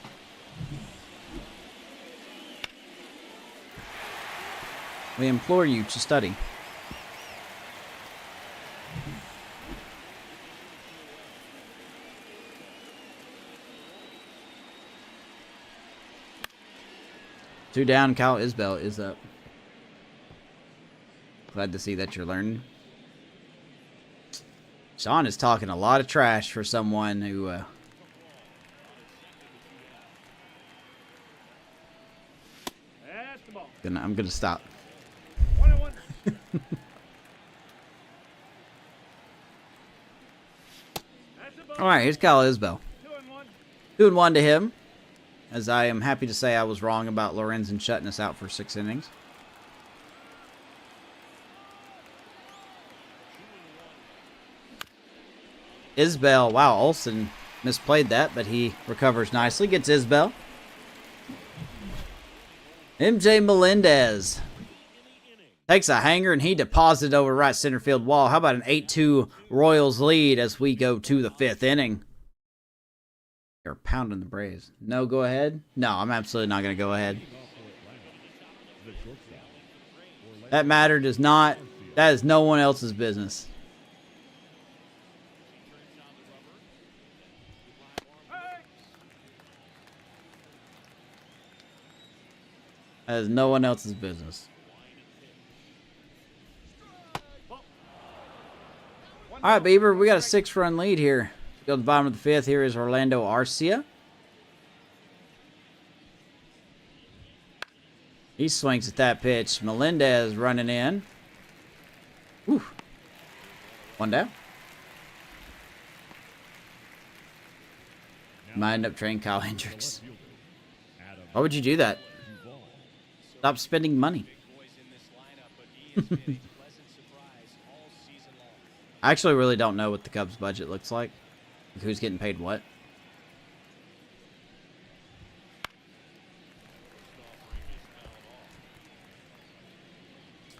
We implore you to study. Two down, Kyle Isbell is up. Glad to see that you're learning. Sean is talking a lot of trash for someone who That's the ball. I'm gonna stop. 1-1. That's the ball. All right, here's Kyle Isbell. 2-1. 2-1 to him, as I am happy to say I was wrong about Lorenzen shutting us out for 6 innings. Isbell, wow, Olsen misplayed that, but he recovers nicely. Gets Isbell. MJ Melendez takes a hanger, and he deposited over right center field wall. How about an 8-2 Royals lead as we go to the 5th inning? They're pounding the Braves. No, go ahead? No, I'm absolutely not going to go ahead. That matter does not. That is no one else's business. That is no one else's business. All right, Bieber, we got a 6-run lead here. Go to the bottom of the 5th. Here is Orlando Arcia. He swings at that pitch. Melendez running in. Whew. 1 down. Might end up trading Kyle Hendricks. Why would you do that? Stop spending money. I actually really don't know what the Cubs budget looks like. Who's getting paid what?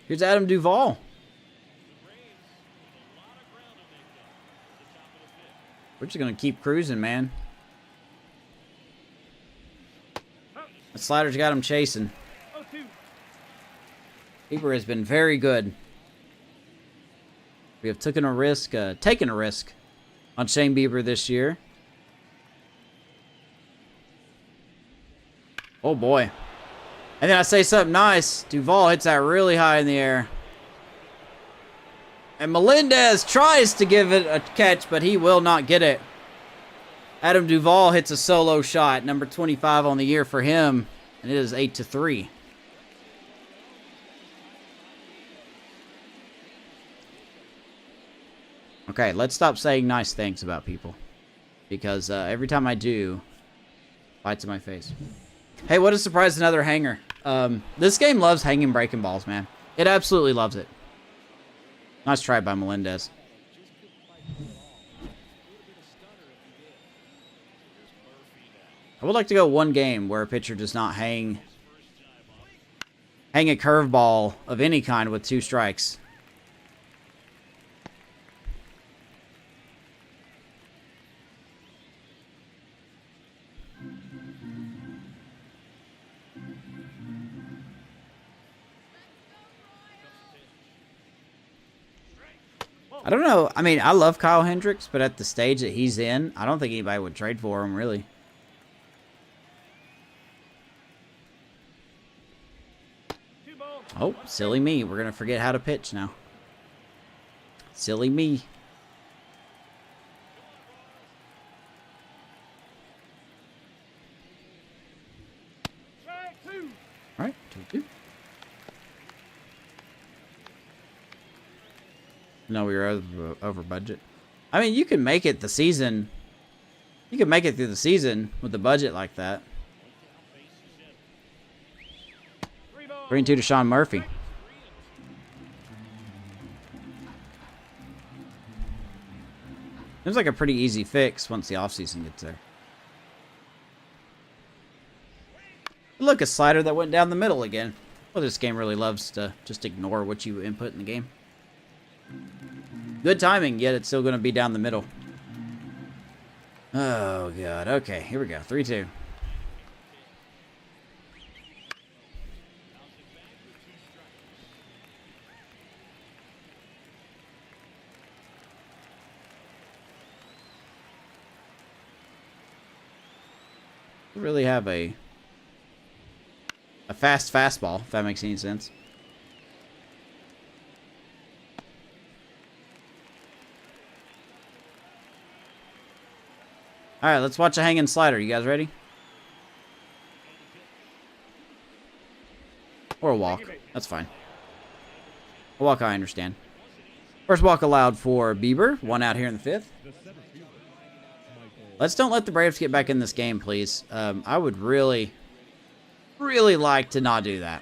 Here's Adam Duvall. We're just going to keep cruising, man. The slider's got him chasing. Bieber has been very good. We have taken a risk on Shane Bieber this year. Oh boy. And then I say something nice. Duvall hits that really high in the air. And Melendez tries to give it a catch, but he will not get it. Adam Duvall hits a solo shot, number 25 on the year for him, and it is 8-3. Okay, let's stop saying nice things about people, because every time I do, bites in my face. Hey, what a surprise, another hanger. This game loves hanging breaking balls, man. It absolutely loves it. Nice try by Melendez. I would like to go one game where a pitcher does not hang a curveball of any kind with 2 strikes. I don't know. I mean, I love Kyle Hendricks, but at the stage that he's in, I don't think anybody would trade for him, really. Oh, silly me. We're going to forget how to pitch now. Silly me. All right, 2-2. No, we were over budget. I mean, you can make it the season. You can make it through the season with the budget like that. 3-2 to Sean Murphy. Seems like a pretty easy fix once the offseason gets there. Look, a slider that went down the middle again. Well, this game really loves to just ignore what you input in the game. Good timing, yet it's still going to be down the middle. Oh, God. Okay, here we go. 3-2. We really have a fast fastball, if that makes any sense. All right, let's watch a hanging slider. You guys ready? Or a walk. That's fine. A walk, I understand. First walk allowed for Bieber. 1 out here in the 5th. Let's don't let the Braves get back in this game, please. I would really, really like to not do that.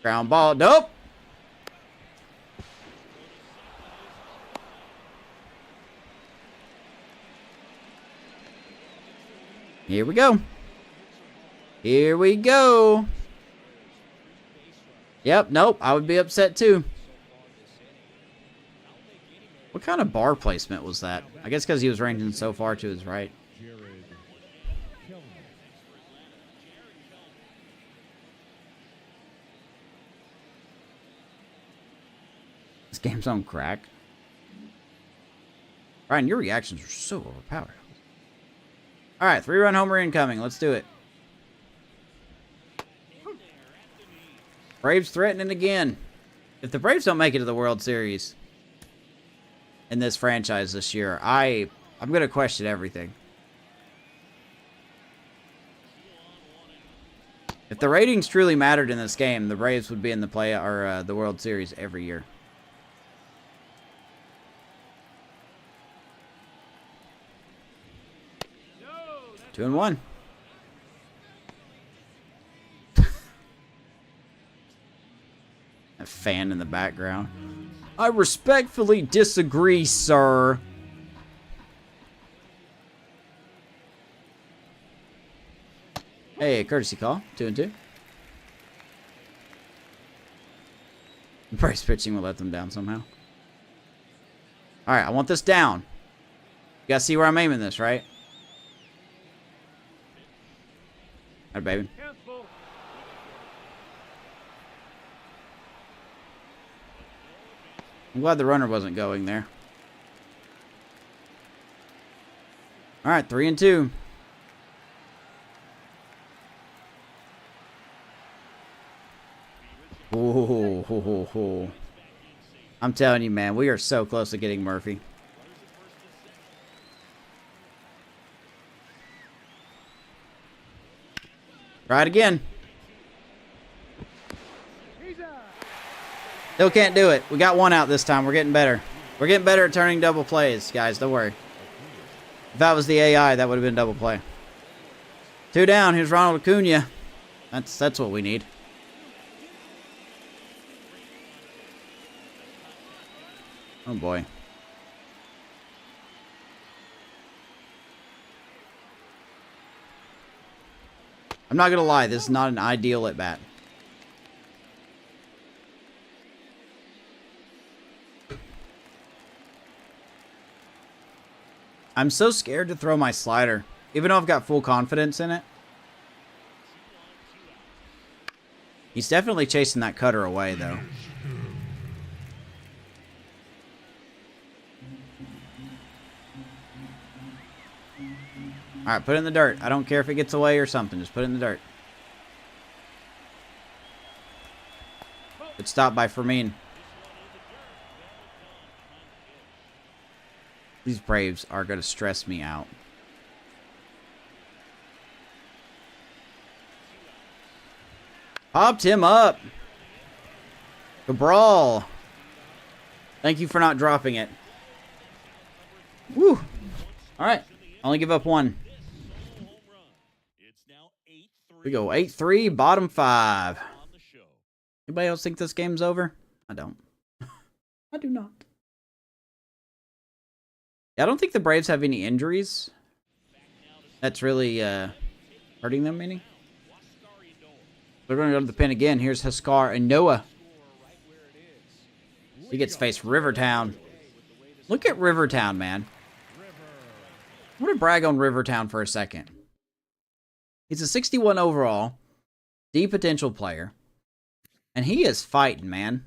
Ground ball. Nope. Here we go. Here we go. Yep, nope, I would be upset too. What kind of bar placement was that? I guess because he was ranging so far to his right. This game's on crack. Ryan, your reactions are so overpowered. All right, 3-run homer incoming. Let's do it. Braves threatening again. If the Braves don't make it to the World Series in this franchise this year, I'm going to question everything. If the ratings truly mattered in this game, the Braves would be in the the World Series every year. No, 2-1. That fan in the background. I respectfully disagree, sir. Hey, courtesy call. 2-2. Braves pitching will let them down somehow. Alright, I want this down. You guys see where I'm aiming this, right? Alright, baby. I'm glad the runner wasn't going there. Alright, 3-2. Ooh, I'm telling you, man, we are so close to getting Murphy. Try it again. Still can't do it. We got one out this time. We're getting better. We're getting better at turning double plays, guys. Don't worry. If that was the AI, that would have been double play. 2 down. Here's Ronald Acuna. That's what we need. Oh boy. I'm not gonna lie, this is not an ideal at bat. I'm so scared to throw my slider, even though I've got full confidence in it. He's definitely chasing that cutter away, though. Alright, put it in the dirt. I don't care if it gets away or something. Just put it in the dirt. Good stop by Fermin. These Braves are going to stress me out. Popped him up. Cabral. Thank you for not dropping it. Woo. Alright. Only give up one. We go 8-3, bottom 5. Anybody else think this game's over? I don't. I do not. Yeah, I don't think the Braves have any injuries. That's really hurting them any. They're going to go to the pen again. Here's Huskar and Noah. He gets to face Rivertown. Look at Rivertown, man. I'm going to brag on Rivertown for a second. He's a 61 overall, D potential player. And he is fighting, man.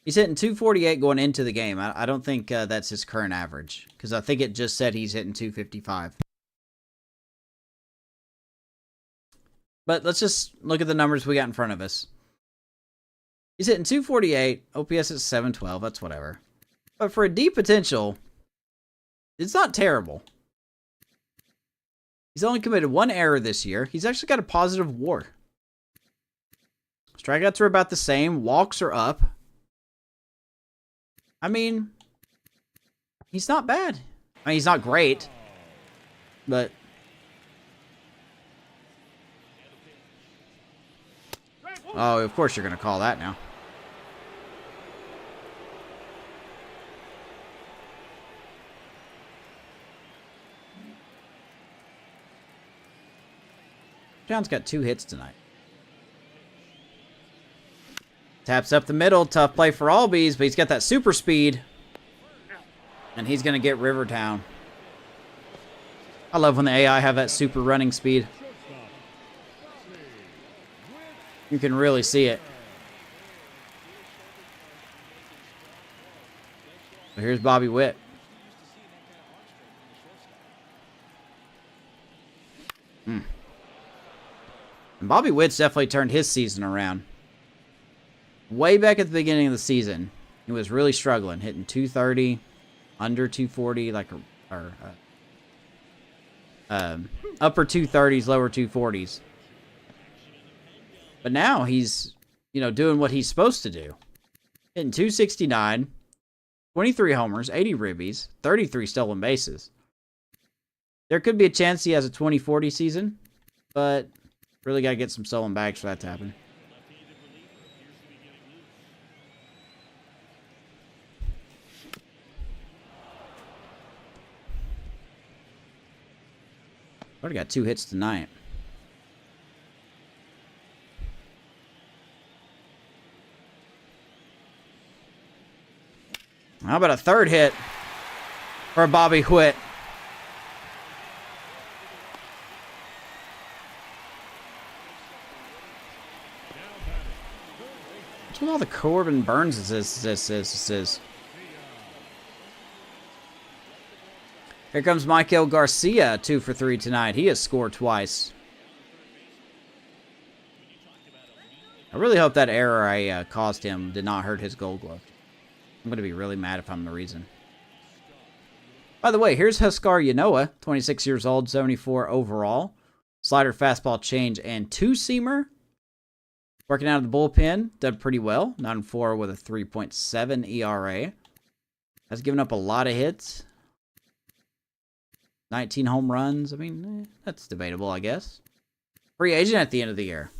He's hitting 248 going into the game. I don't think that's his current average. Because I think it just said he's hitting 255. But let's just look at the numbers we got in front of us. He's hitting 248. OPS is 712. That's whatever. But for a D potential, it's not terrible. He's only committed 1 error this year. He's actually got a positive WAR. Strikeouts are about the same. Walks are up. I mean, he's not bad. I mean, he's not great. But oh, of course you're going to call that now. John's got 2 hits tonight. Taps up the middle. Tough play for Albies, but he's got that super speed. And he's going to get Rivertown. I love when the AI have that super running speed. You can really see it. So here's Bobby Witt. And Bobby Witt's definitely turned his season around. way back at the beginning of the season, he was really struggling, hitting 230, under 240, like upper 230s, lower 240s. But now he's, you know, doing what he's supposed to do. Hitting 269, 23 homers, 80 ribbies, 33 stolen bases. There could be a chance he has a 2040 season, but really got to get some stolen bags for that to happen. Already got 2 hits tonight. How about a 3rd hit for Bobby Witt? What's with all the Corbin Burns is. Here comes Michael Garcia, 2 for 3 tonight. He has scored twice. I really hope that error I caused him did not hurt his Gold Glove. I'm going to be really mad if I'm the reason. By the way, here's Huskar Yanoa, 26 years old, 74 overall. Slider, fastball, change, and 2-seamer. Working out of the bullpen, done pretty well. 9-4 with a 3.7 ERA. Has given up a lot of hits. 19 home runs. I mean, that's debatable, I guess. Free agent at the end of the year.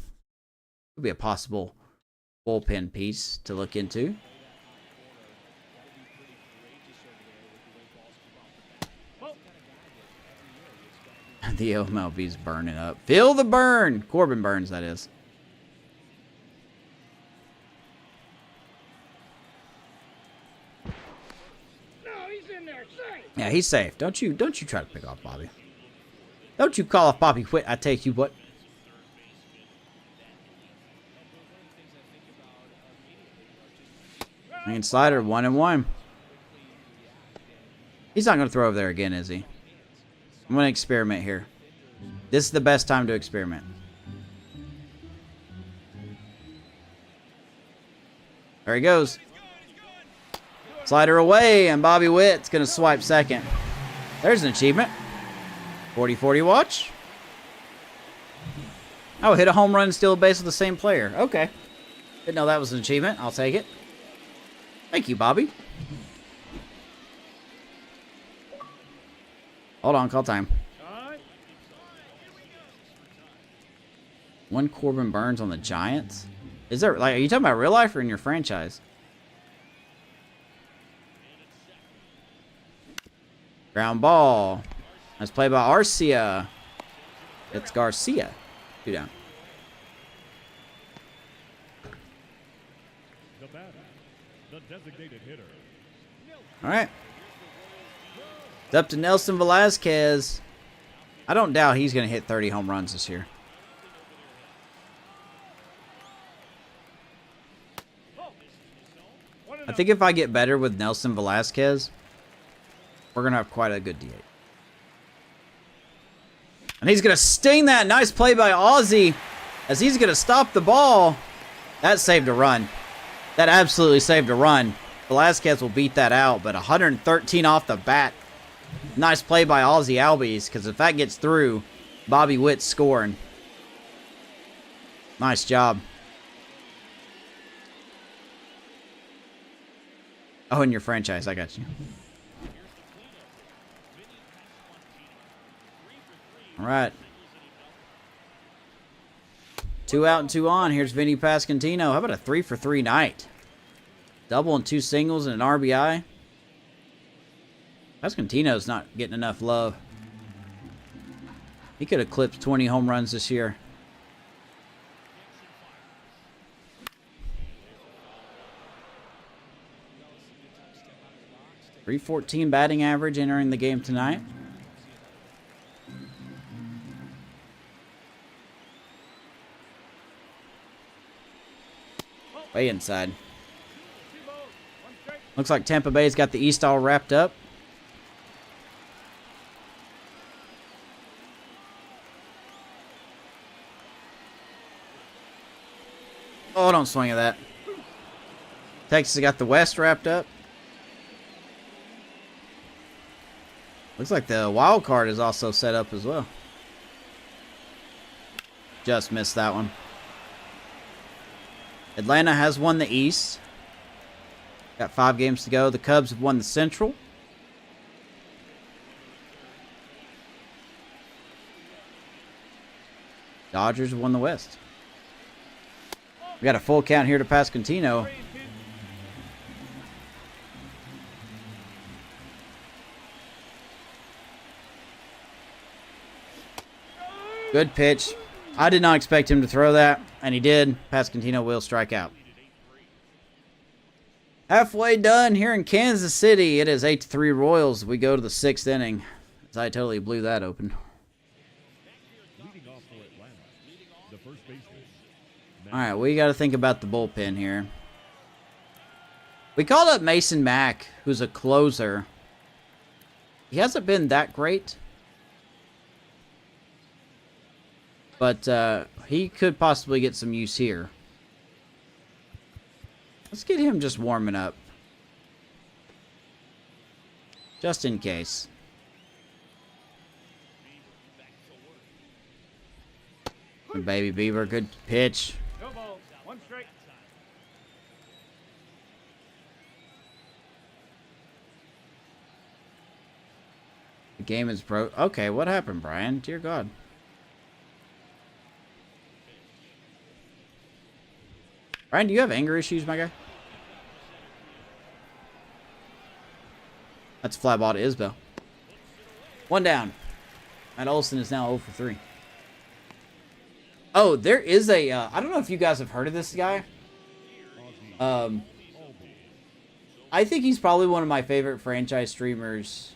Could be a possible bullpen piece to look into. The MLB's burning up. Feel the burn! Corbin Burns, that is. No, he's in there, safe. Yeah, he's safe. Don't you try to pick off Bobby. Don't you call off Bobby Witt, I take you what. Hanging slider, 1-1. He's not going to throw over there again, is he? I'm going to experiment here. This is the best time to experiment. There he goes. Slider away, and Bobby Witt's going to swipe second. There's an achievement. 40-40 watch. Oh, hit a home run, steal a base with the same player. Okay. Didn't know that was an achievement. I'll take it. Thank you, Bobby. Hold on, call time. One Corbin Burns on the Giants? Is there, like, are you talking about real life or in your franchise? Ground ball. Nice play by Arcia. It's Garcia. 2 down. The batter, the designated hitter. All right. It's up to Nelson Velasquez. I don't doubt he's going to hit 30 home runs this year. I think if I get better with Nelson Velasquez, we're going to have quite a good DH. And he's going to sting that. Nice play by Ozzy as he's going to stop the ball. That saved a run. That absolutely saved a run. Velasquez will beat that out, but 113 off the bat. Nice play by Ozzy Albies, because if that gets through, Bobby Witt's scoring. Nice job. Oh, in your franchise, I got you. All right. 2 out and 2 on. Here's Vinny Pasquantino. How about a 3-for-3 night? Double and 2 singles and an RBI. Pasquantino's not getting enough love. He could have clipped 20 home runs this year. .314 batting average entering the game tonight. Way inside. Looks like Tampa Bay's got the East all wrapped up. Oh, don't swing at that. Texas got the West wrapped up. Looks like the wild card is also set up as well. Just missed that one. Atlanta has won the East. Got 5 games to go. The Cubs have won the Central. Dodgers have won the West. We got a full count here to Pasquantino. Good pitch. I did not expect him to throw that, and he did. Pasquantino will strike out. Halfway done here in Kansas City. It is 8-3 Royals. We go to the 6th inning. As I totally blew that open. Leading off for Atlanta, the first baseman. Alright, we got to think about the bullpen here. We called up Mason Mack, who's a closer. He hasn't been that great. But he could possibly get some use here. Let's get him just warming up. Just in case. Baby Beaver, good pitch. No ball. 1 strike. The game is Okay, what happened, Brian? Dear God. Brian, do you have anger issues, my guy? That's a fly ball to Isbell. 1 down. Matt Olson is now 0 for 3. Oh, there is a... I don't know if you guys have heard of this guy. I think he's probably one of my favorite franchise streamers.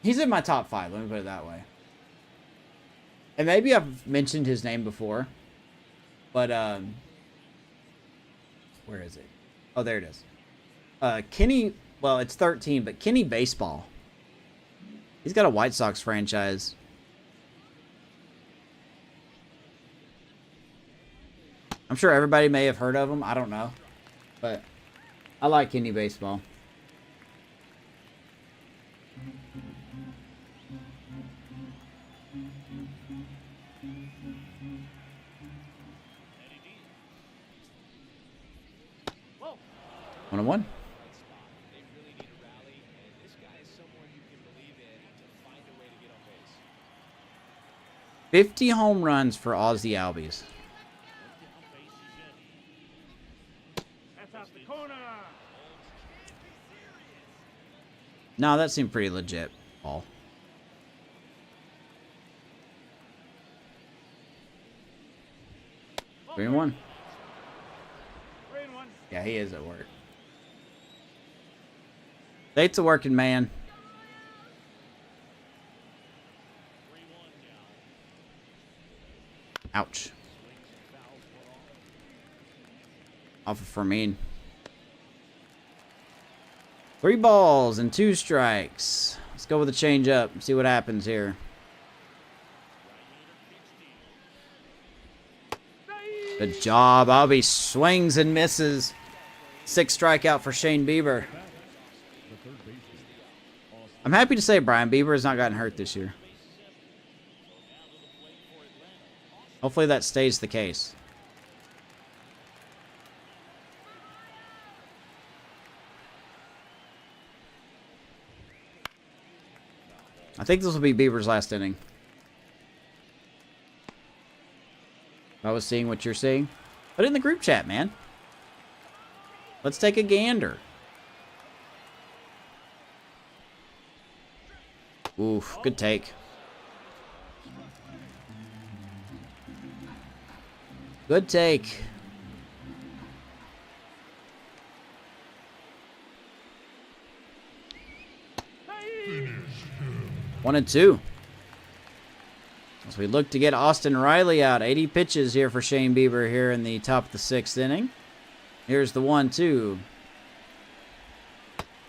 He's in my top 5, let me put it that way. And maybe I've mentioned his name before. But, where is it? Oh, there it is. Kenny, well, it's 13, but Kenny Baseball. He's got a White Sox franchise. I'm sure everybody may have heard of him. I don't know. But I like Kenny Baseball. One on one. 50 home runs for Ozzy Albies. That's out the corner. No, that seemed pretty legit, Paul. Three and one. 3 and 1. Yeah, he is at work. Nate's a working man. Ouch. Off of Fermin. 3 balls and 2 strikes. Let's go with a changeup and see what happens here. Good job. Albie swings and misses. 6 strikeout for Shane Bieber. I'm happy to say Brian Bieber has not gotten hurt this year. Hopefully that stays the case. I think this will be Bieber's last inning. If I was seeing what you're seeing. Put it in the group chat, man. Let's take a gander. Oof, good take. Good take. One and 2. As we look to get Austin Riley out. 80 pitches here for Shane Bieber here in the top of the 6th inning. Here's the 1-2.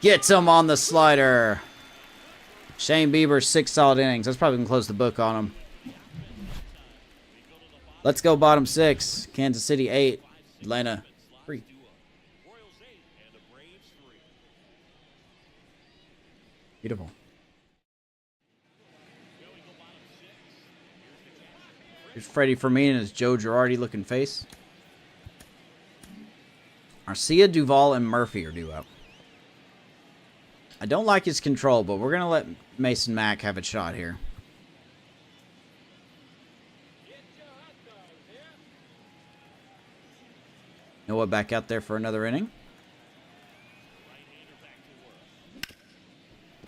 Gets him on the slider. Shane Bieber, 6 solid innings. That's probably going to close the book on him. Let's go bottom 6. Kansas City 8. Atlanta 3. Beautiful. Here's Freddie Fermin and his Joe Girardi looking face. Arcia, Duvall, and Murphy are due up. I don't like his control, but we're going to let Mason Mack have a shot here. Noah back out there for another inning.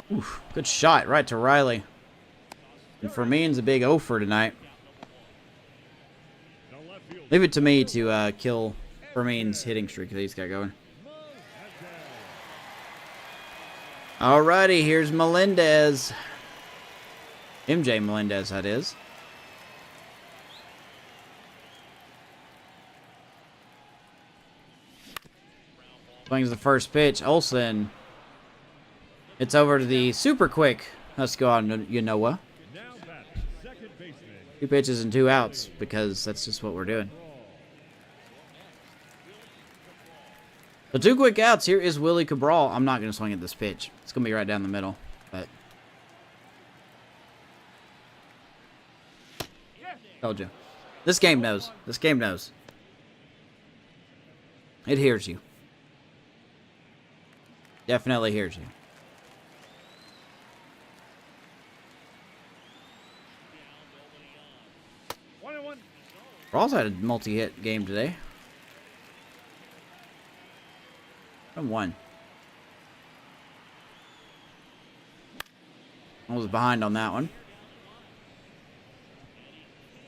Oof, good shot right to Riley. And Fermin's a big O for tonight. Leave it to me to kill Fermin's hitting streak that he's got going. Alrighty, here's Melendez. MJ Melendez, that is. Swings the first pitch. Olsen. It's over to the super quick. Let's go on, Yanoa. 2 pitches and 2 outs because that's just what we're doing. So 2 quick outs. Here is Willie Cabral. I'm not going to swing at this pitch. It's going to be right down the middle. But told you. This game knows. This game knows. It hears you. Definitely hears you. Rawls had a multi-hit game today. 1-1. I was behind on that one.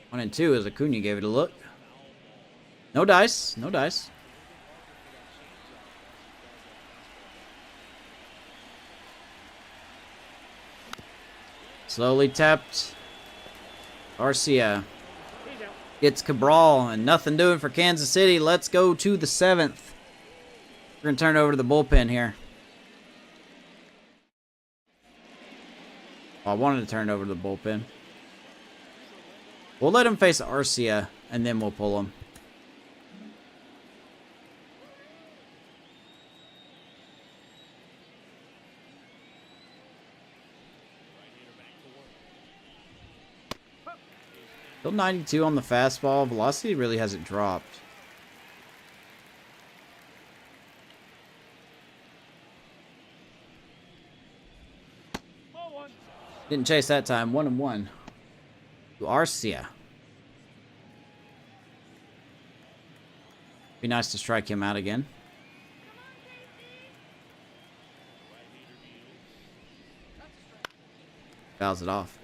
1 and 2 as Acuna gave it a look. No dice. No dice. Slowly tapped. Arcia. It's Cabral and nothing doing for Kansas City. Let's go to the 7th. We're going to turn it over to the bullpen here. Oh, I wanted to turn it over to the bullpen. We'll let him face Arcia and then we'll pull him. Still 92 on the fastball. Velocity really hasn't dropped. Didn't chase that time. 1-1. To Arcia. Be nice to strike him out again. Fouls it off.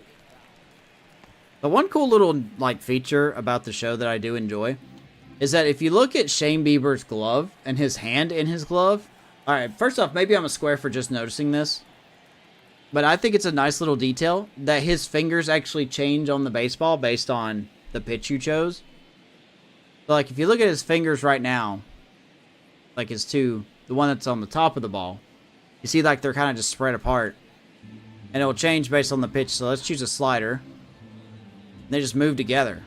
The one cool little feature about the show that I do enjoy is that if you look at Shane Bieber's glove and his hand in his glove. Alright, first off, maybe I'm a square for just noticing this. But I think it's a nice little detail that his fingers actually change on the baseball based on the pitch you chose. So if you look at his fingers right now, his two, the one that's on the top of the ball, you see they're kind of just spread apart. And it will change based on the pitch. So let's choose a slider. They just move together.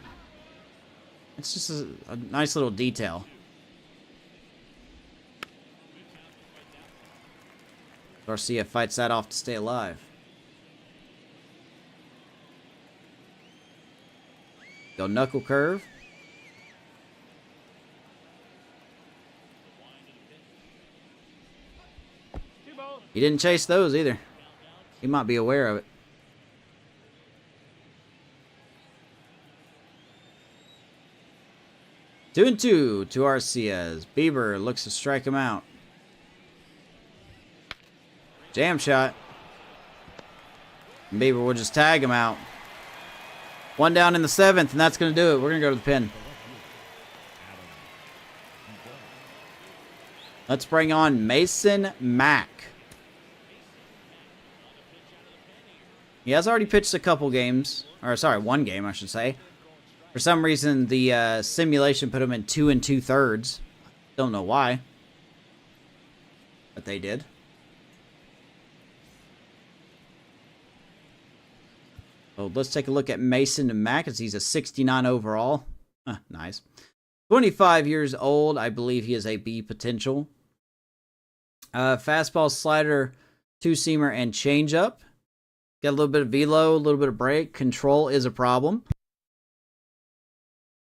It's just a nice little detail. Garcia fights that off to stay alive. Go knuckle curve. He didn't chase those either. He might be aware of it. Two and two to Arcia. Bieber looks to strike him out. Jam shot. And Bieber will just tag him out. 1 down in the 7th, and that's going to do it. We're going to go to the pin. Let's bring on Mason Mack. He has already pitched a couple games. Or, sorry, 1 game, I should say. For some reason, the simulation put him in 2 2/3. Don't know why. But they did. So let's take a look at Mason Mack as he's a 69 overall. Nice. 25 years old. I believe he is a B potential. Fastball, slider, two-seamer, and changeup. Got a little bit of velo, a little bit of break. Control is a problem.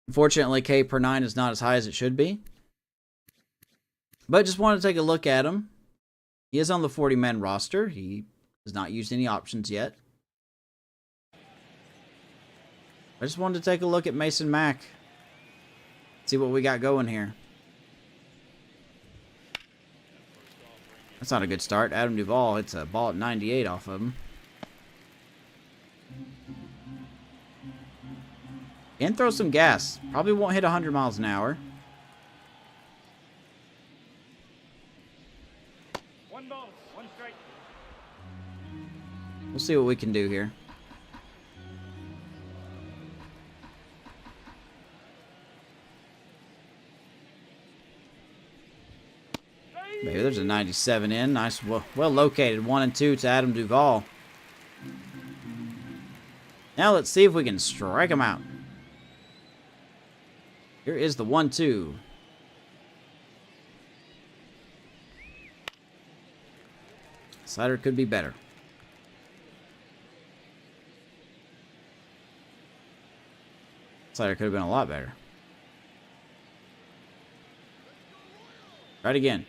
Unfortunately, K per 9 is not as high as it should be. But just wanted to take a look at him. He is on the 40-man roster. He has not used any options yet. I just wanted to take a look at Mason Mack. See what we got going here. That's not a good start. Adam Duvall hits a ball at 98 off of him. And throw some gas. Probably won't hit 100 miles an hour. One ball, one strike. We'll see what we can do here. Maybe there's a 97 in. Nice, well located. 1 and 2 to Adam Duvall. Now let's see if we can strike him out. Here is the 1-2. Slider could be better. Slider could have been a lot better. Right again.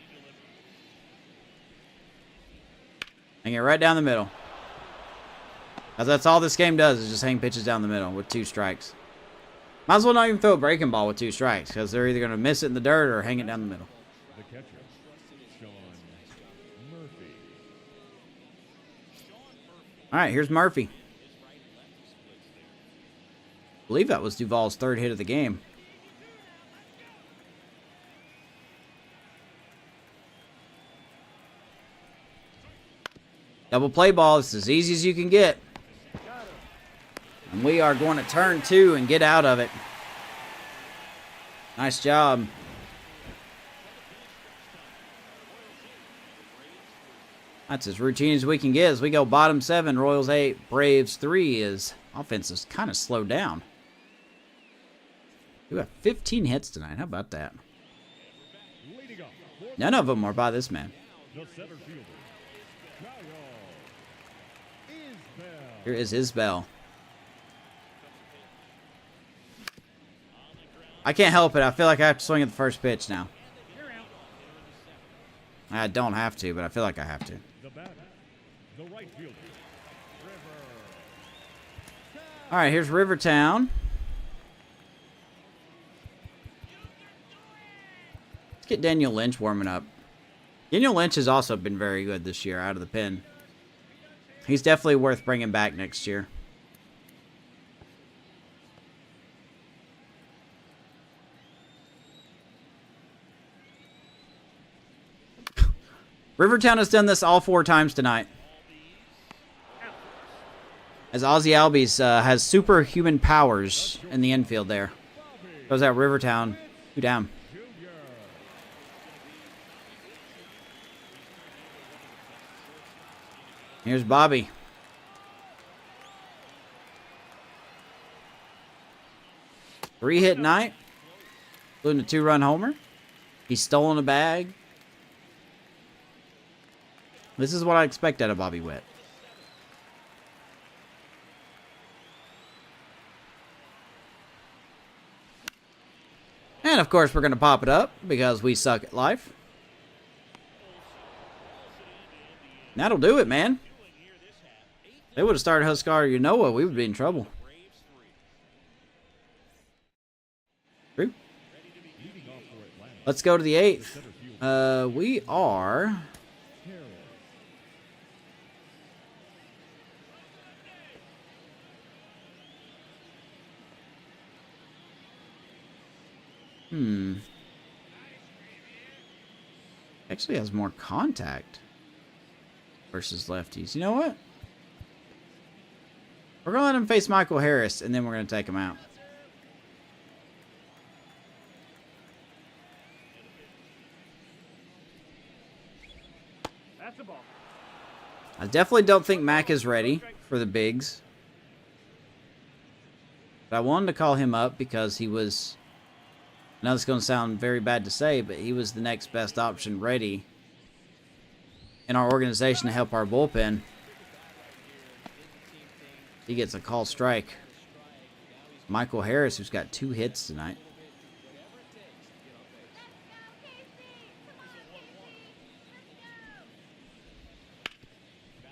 Hang it right down the middle. Because that's all this game does, is just hang pitches down the middle with 2 strikes. Might as well not even throw a breaking ball with 2 strikes, because they're either going to miss it in the dirt or hang it down the middle. The catcher, Sean Murphy. Alright, here's Murphy. I believe that was Duvall's 3rd hit of the game. Double play ball. It's as easy as you can get. And we are going to turn 2 and get out of it. Nice job. That's as routine as we can get as we go bottom 7, Royals 8, Braves 3. Is offense is kind of slowed down. We have 15 hits tonight. How about that? None of them are by this man. Here is Isbell. I can't help it. I feel like I have to swing at the first pitch now. I don't have to, but I feel like I have to. All right, here's Rivertown. Let's get Daniel Lynch warming up. Daniel Lynch has also been very good this year out of the pen. He's definitely worth bringing back next year. Rivertown has done this all 4 times tonight. As Ozzie Albies has superhuman powers in the infield there. Goes out Rivertown. 2 down. Here's Bobby. Three-hit night, including a 2-run homer. He's stolen a bag. This is what I expect out of Bobby Witt. And of course, we're going to pop it up because we suck at life. That'll do it, man. They would have started Huskar Yanoa. We would be in trouble. True. Let's go to the 8th. We are... Actually has more contact versus lefties. You know what? We're going to let him face Michael Harris, and then we're going to take him out. That's the ball. I definitely don't think Mac is ready for the bigs. But I wanted to call him up because he was... I know this is going to sound very bad to say, but he was the next best option ready in our organization to help our bullpen. He gets a call strike. Michael Harris, who's got 2 hits tonight.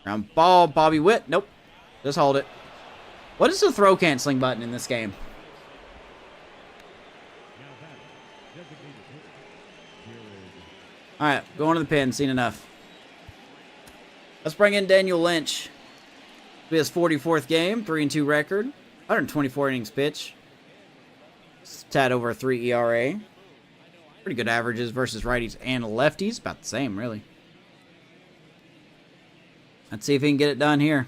Ground ball, Bobby Witt. Nope. Just hold it. What is the throw canceling button in this game? Alright, going to the pen. Seen enough. Let's bring in Daniel Lynch. It'll be his 44th game. 3-2 record. 124 innings pitch. It's a tad over a 3 ERA. Pretty good averages versus righties and lefties. About the same, really. Let's see if he can get it done here.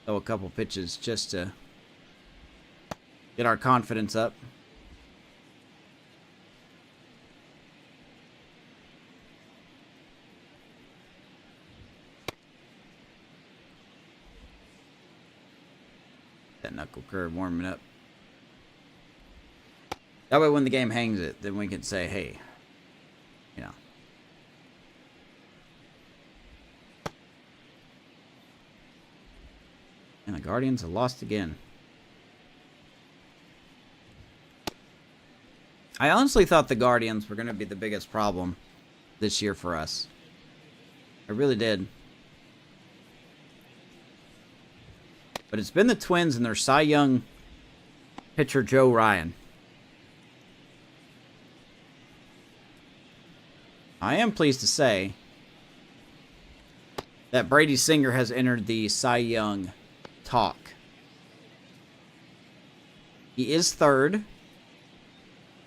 Throw a couple pitches just to get our confidence up. That knuckle curve warming up. That way when the game hangs it, then we can say, hey, you know. And the Guardians have lost again. I honestly thought the Guardians were going to be the biggest problem this year for us. I really did. But it's been the Twins and their Cy Young pitcher, Joe Ryan. I am pleased to say that Brady Singer has entered the Cy Young talk. He is 3rd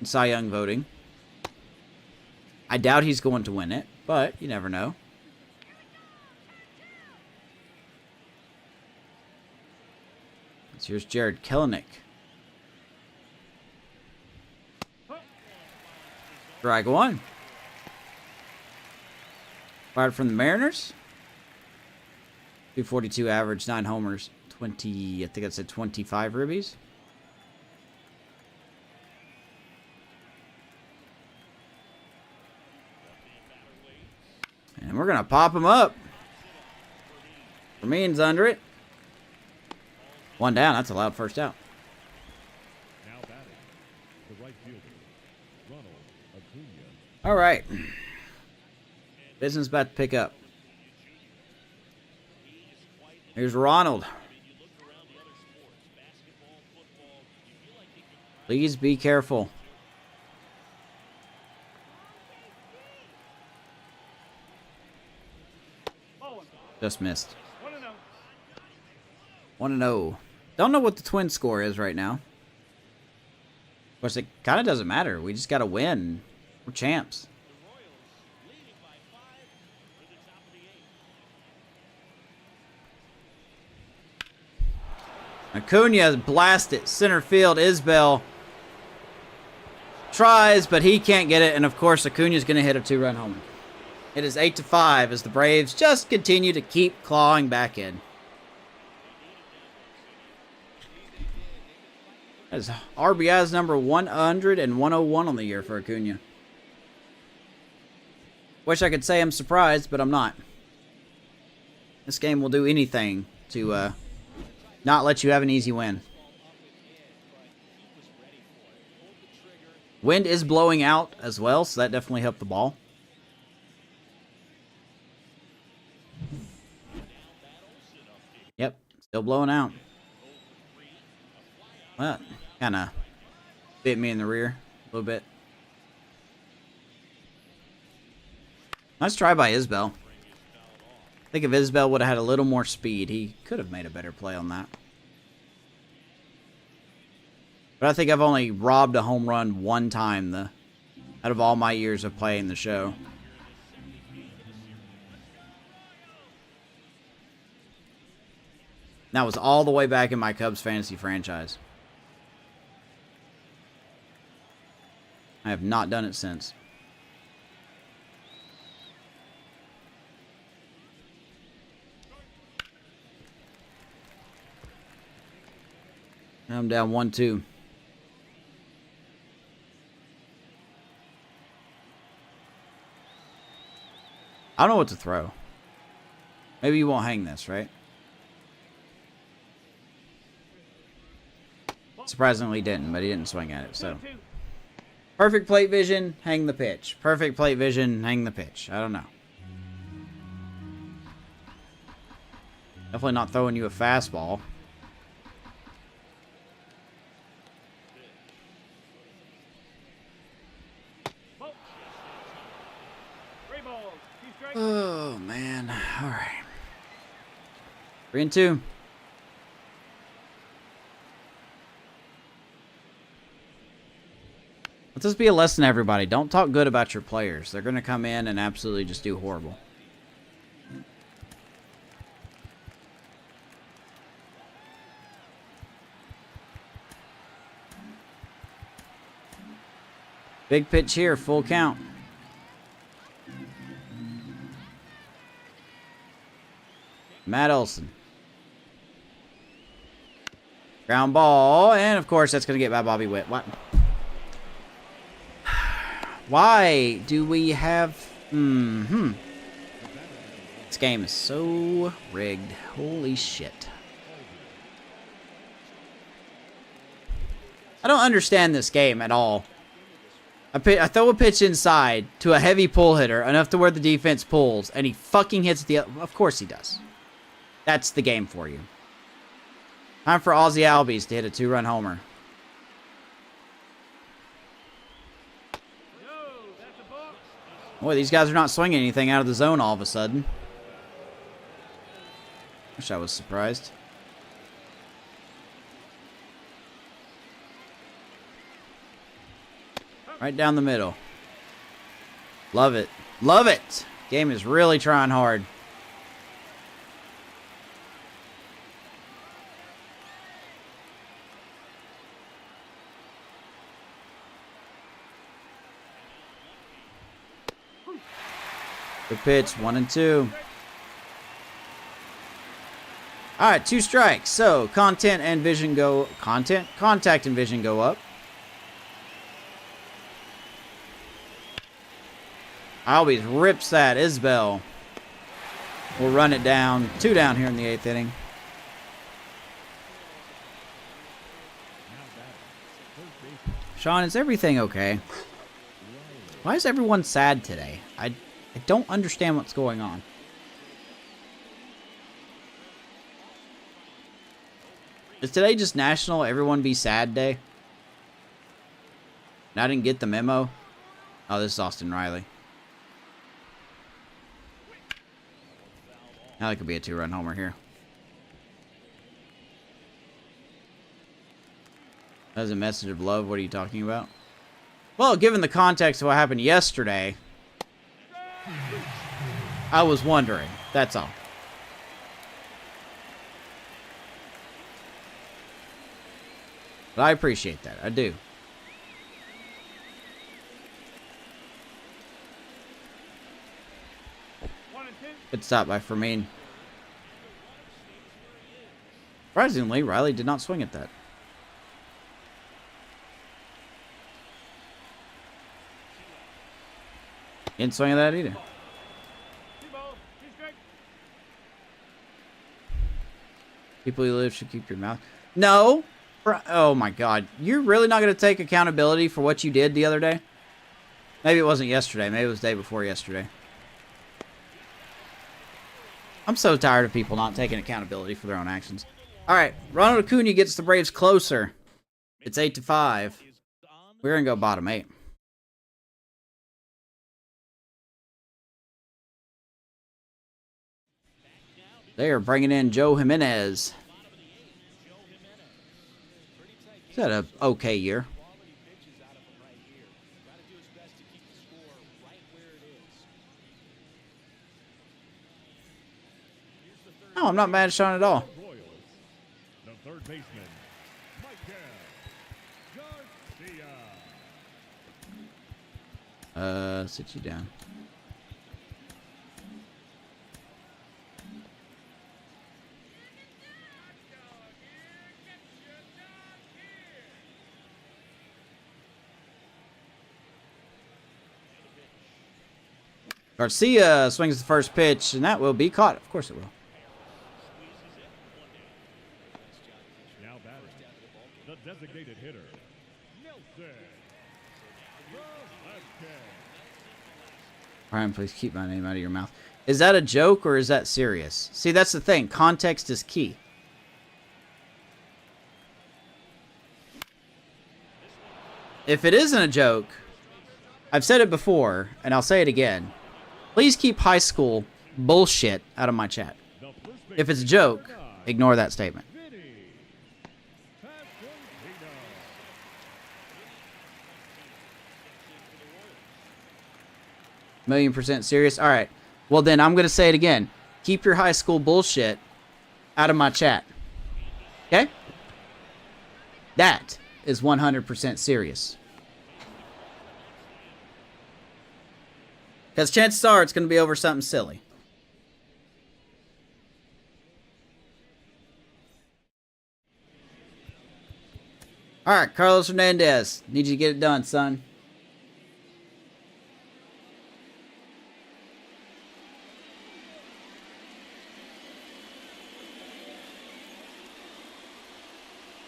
in Cy Young voting. I doubt he's going to win it, but you never know. So here's Jared Kelenic. Strike 1. Fired from the Mariners. 242 average, 9 homers, 20, I think I said 25 ribbies. And we're going to pop him up. Ramin's under it. 1 down. That's a loud first out. Now batting, the right fielder, Ronald Acuna. All right. Business about to pick up. Here's Ronald. Please be careful. Just missed. 1-0. Don't know what the Twins score is right now. Of course, it kind of doesn't matter. We just got to win. We're champs. Acuna blasted center field. Isbell tries, but he can't get it. And, of course, Acuna's going to hit a 2-run homer. It is 8-5 as the Braves just continue to keep clawing back in. That's RBI's number 100 and 101 on the year for Acuna. Wish I could say I'm surprised, but I'm not. This game will do anything to not let you have an easy win. Wind is blowing out as well, so that definitely helped the ball. Yep, still blowing out. Well, kind of bit me in the rear a little bit. Nice try by Isbell. I think if Isbell would have had a little more speed, he could have made a better play on that. But I think I've only robbed a home run one time out of all my years of playing the show. That was all the way back in my Cubs fantasy franchise. I have not done it since. I'm down 1-2. I don't know what to throw. Maybe you won't hang this, right? Surprisingly didn't, but he didn't swing at it, so. Perfect plate vision, hang the pitch. Perfect plate vision, hang the pitch. I don't know. Definitely not throwing you a fastball. Oh, man. All right. 3-2. Let this be a lesson to everybody. Don't talk good about your players. They're going to come in and absolutely just do horrible. Big pitch here, full count. Matt Olson. Ground ball, and of course that's going to get by Bobby Witt. What? Why do we have... This game is so rigged. Holy shit. I don't understand this game at all. I throw a pitch inside to a heavy pull hitter, enough to where the defense pulls, and he fucking hits the... Of course he does. That's the game for you. Time for Ozzy Albies to hit a 2-run homer. Boy, these guys are not swinging anything out of the zone all of a sudden. Wish I was surprised. Right down the middle. Love it. Love it! Game is really trying hard. Good pitch, 1-2. Alright, 2 strikes. So, contact and vision go up. Albies rips that. Isbell will run it down. 2 down here in the 8th inning. Sean, is everything okay? Why is everyone sad today? I don't understand what's going on. Is today just National Everyone Be Sad Day? And I didn't get the memo. Oh, this is Austin Riley. Now that could be a 2-run homer here. That's a message of love. What are you talking about? Well, given the context of what happened yesterday, I was wondering. That's all. But I appreciate that. I do. Good stop by Fermin. Surprisingly, Riley did not swing at that. Didn't swing at that either. People you live should keep your mouth. No. Oh my God. You're really not going to take accountability for what you did the other day? Maybe it wasn't yesterday. Maybe it was the day before yesterday. I'm so tired of people not taking accountability for their own actions. All right. Ronald Acuna gets the Braves closer. It's 8-5. We're going to go bottom 8. They are bringing in Joe Jimenez. He's had an okay year. No, I'm not mad at Sean at all. The third baseman, Garcia. Sit you down. Garcia swings the first pitch, and that will be caught. Of course it will. Now batting, the designated hitter, Nelson. Brian, please keep my name out of your mouth. Is that a joke or is that serious? See, that's the thing. Context is key. If it isn't a joke, I've said it before, and I'll say it again. Please keep high school bullshit out of my chat. If it's a joke, ignore that statement. $1,000,000% serious? Alright. Well, then I'm going to say it again. Keep your high school bullshit out of my chat. Okay? That is 100% serious. Because chances are it's going to be over something silly. Alright, Carlos Hernandez. Need you to get it done, son.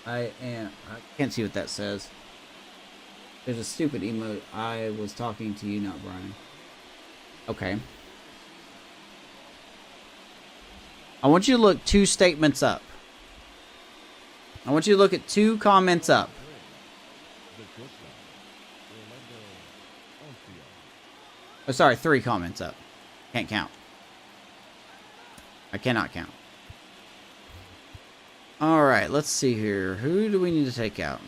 I can't see what that says. There's a stupid emote. I was talking to you, not Brian. Okay. I want you to look 2 statements up. I want you to look at 2 comments up. Oh, sorry, 3 comments up. Can't count. I cannot count. Alright, let's see here. Who do we need to take out?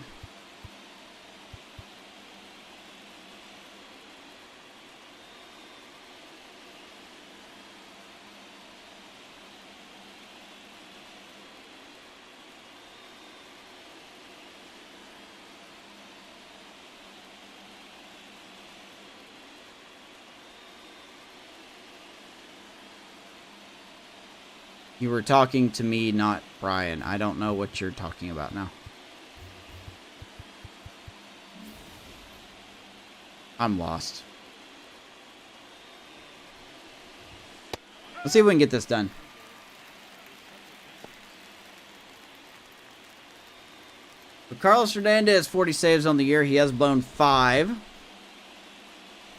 You were talking to me, not Brian. I don't know what you're talking about now. I'm lost. Let's see if we can get this done. But Carlos Hernandez, 40 saves on the year. He has blown 5.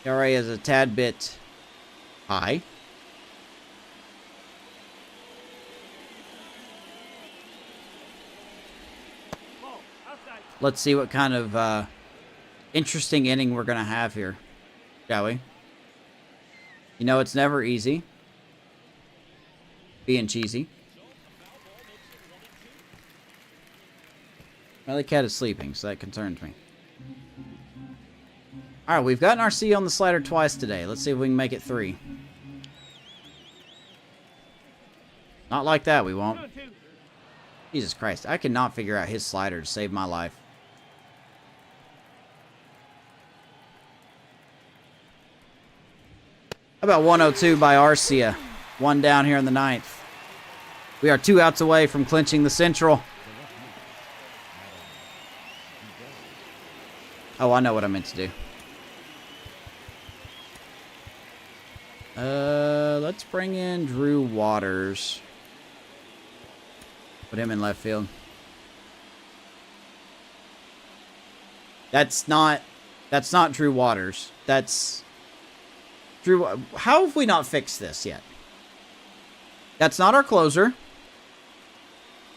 ERA is a tad bit high. Let's see what kind of interesting inning we're going to have here, shall we? You know, it's never easy being cheesy. Well, the cat is sleeping, so that concerns me. Alright, we've gotten our C on the slider twice today. Let's see if we can make it 3. Not like that, we won't. Jesus Christ, I cannot figure out his slider to save my life. How about 102 by Arcia? 1 down here in the 9th. We are 2 outs away from clinching the Central. Oh, I know what I meant to do. Let's bring in Drew Waters. Put him in left field. That's not Drew Waters. That's Drew. How have we not fixed this yet? That's not our closer.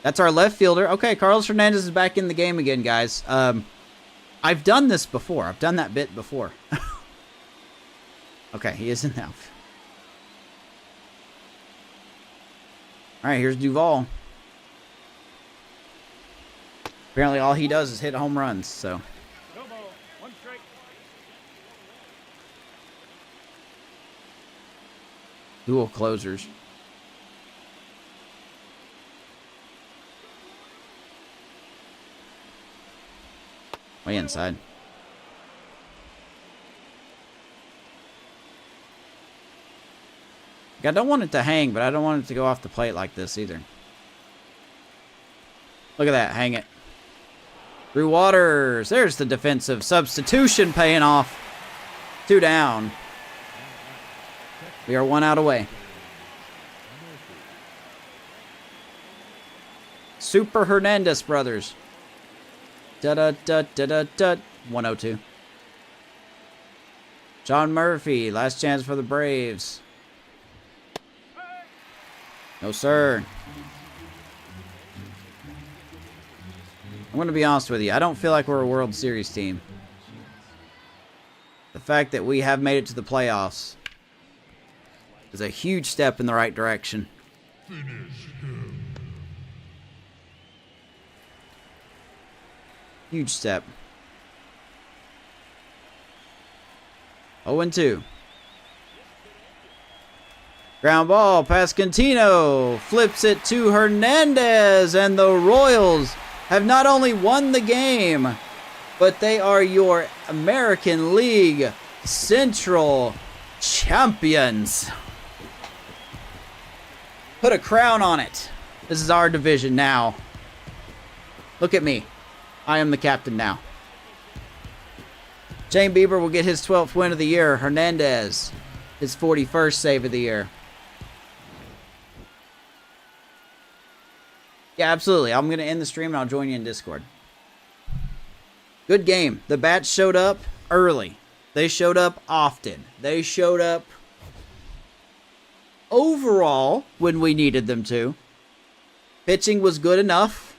That's our left fielder. Okay, Carlos Hernandez is back in the game again, guys. I've done this before. I've done that bit before. Okay, he is in the outfield. Alright, here's Duvall. Apparently all he does is hit home runs, so. No ball, 1 strike. Dual closers. Way inside. I don't want it to hang, but I don't want it to go off the plate like this either. Look at that, hang it. Drew Waters. There's the defensive substitution paying off. 2 down. We are 1 out away. Super Hernandez brothers. Da-da-da-da-da-da. 102. John Murphy, last chance for the Braves. No, sir. I'm going to be honest with you. I don't feel like we're a World Series team. The fact that we have made it to the playoffs is a huge step in the right direction. Huge step. 0-2. Ground ball, Pascantino flips it to Hernandez, and the Royals have not only won the game, but they are your American League Central champions. Put a crown on it. This is our division now. Look at me. I am the captain now. Shane Bieber will get his 12th win of the year. Hernandez, his 41st save of the year. Yeah, absolutely. I'm going to end the stream and I'll join you in Discord. Good game. The bats showed up early. They showed up often. They showed up overall when we needed them to. Pitching was good enough.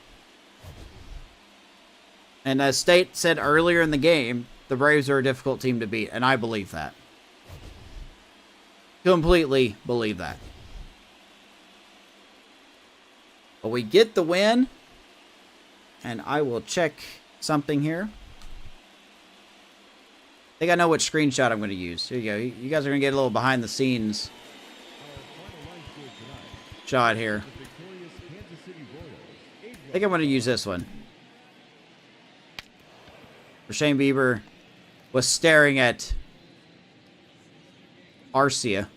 And as State said earlier in the game, the Braves are a difficult team to beat, and I believe that. Completely believe that. But we get the win, and I will check something here. I think I know which screenshot I'm going to use. Here you go. You guys are going to get a little behind the scenes shot here. I think I'm going to use this one. Where Shane Bieber was staring at Arcia.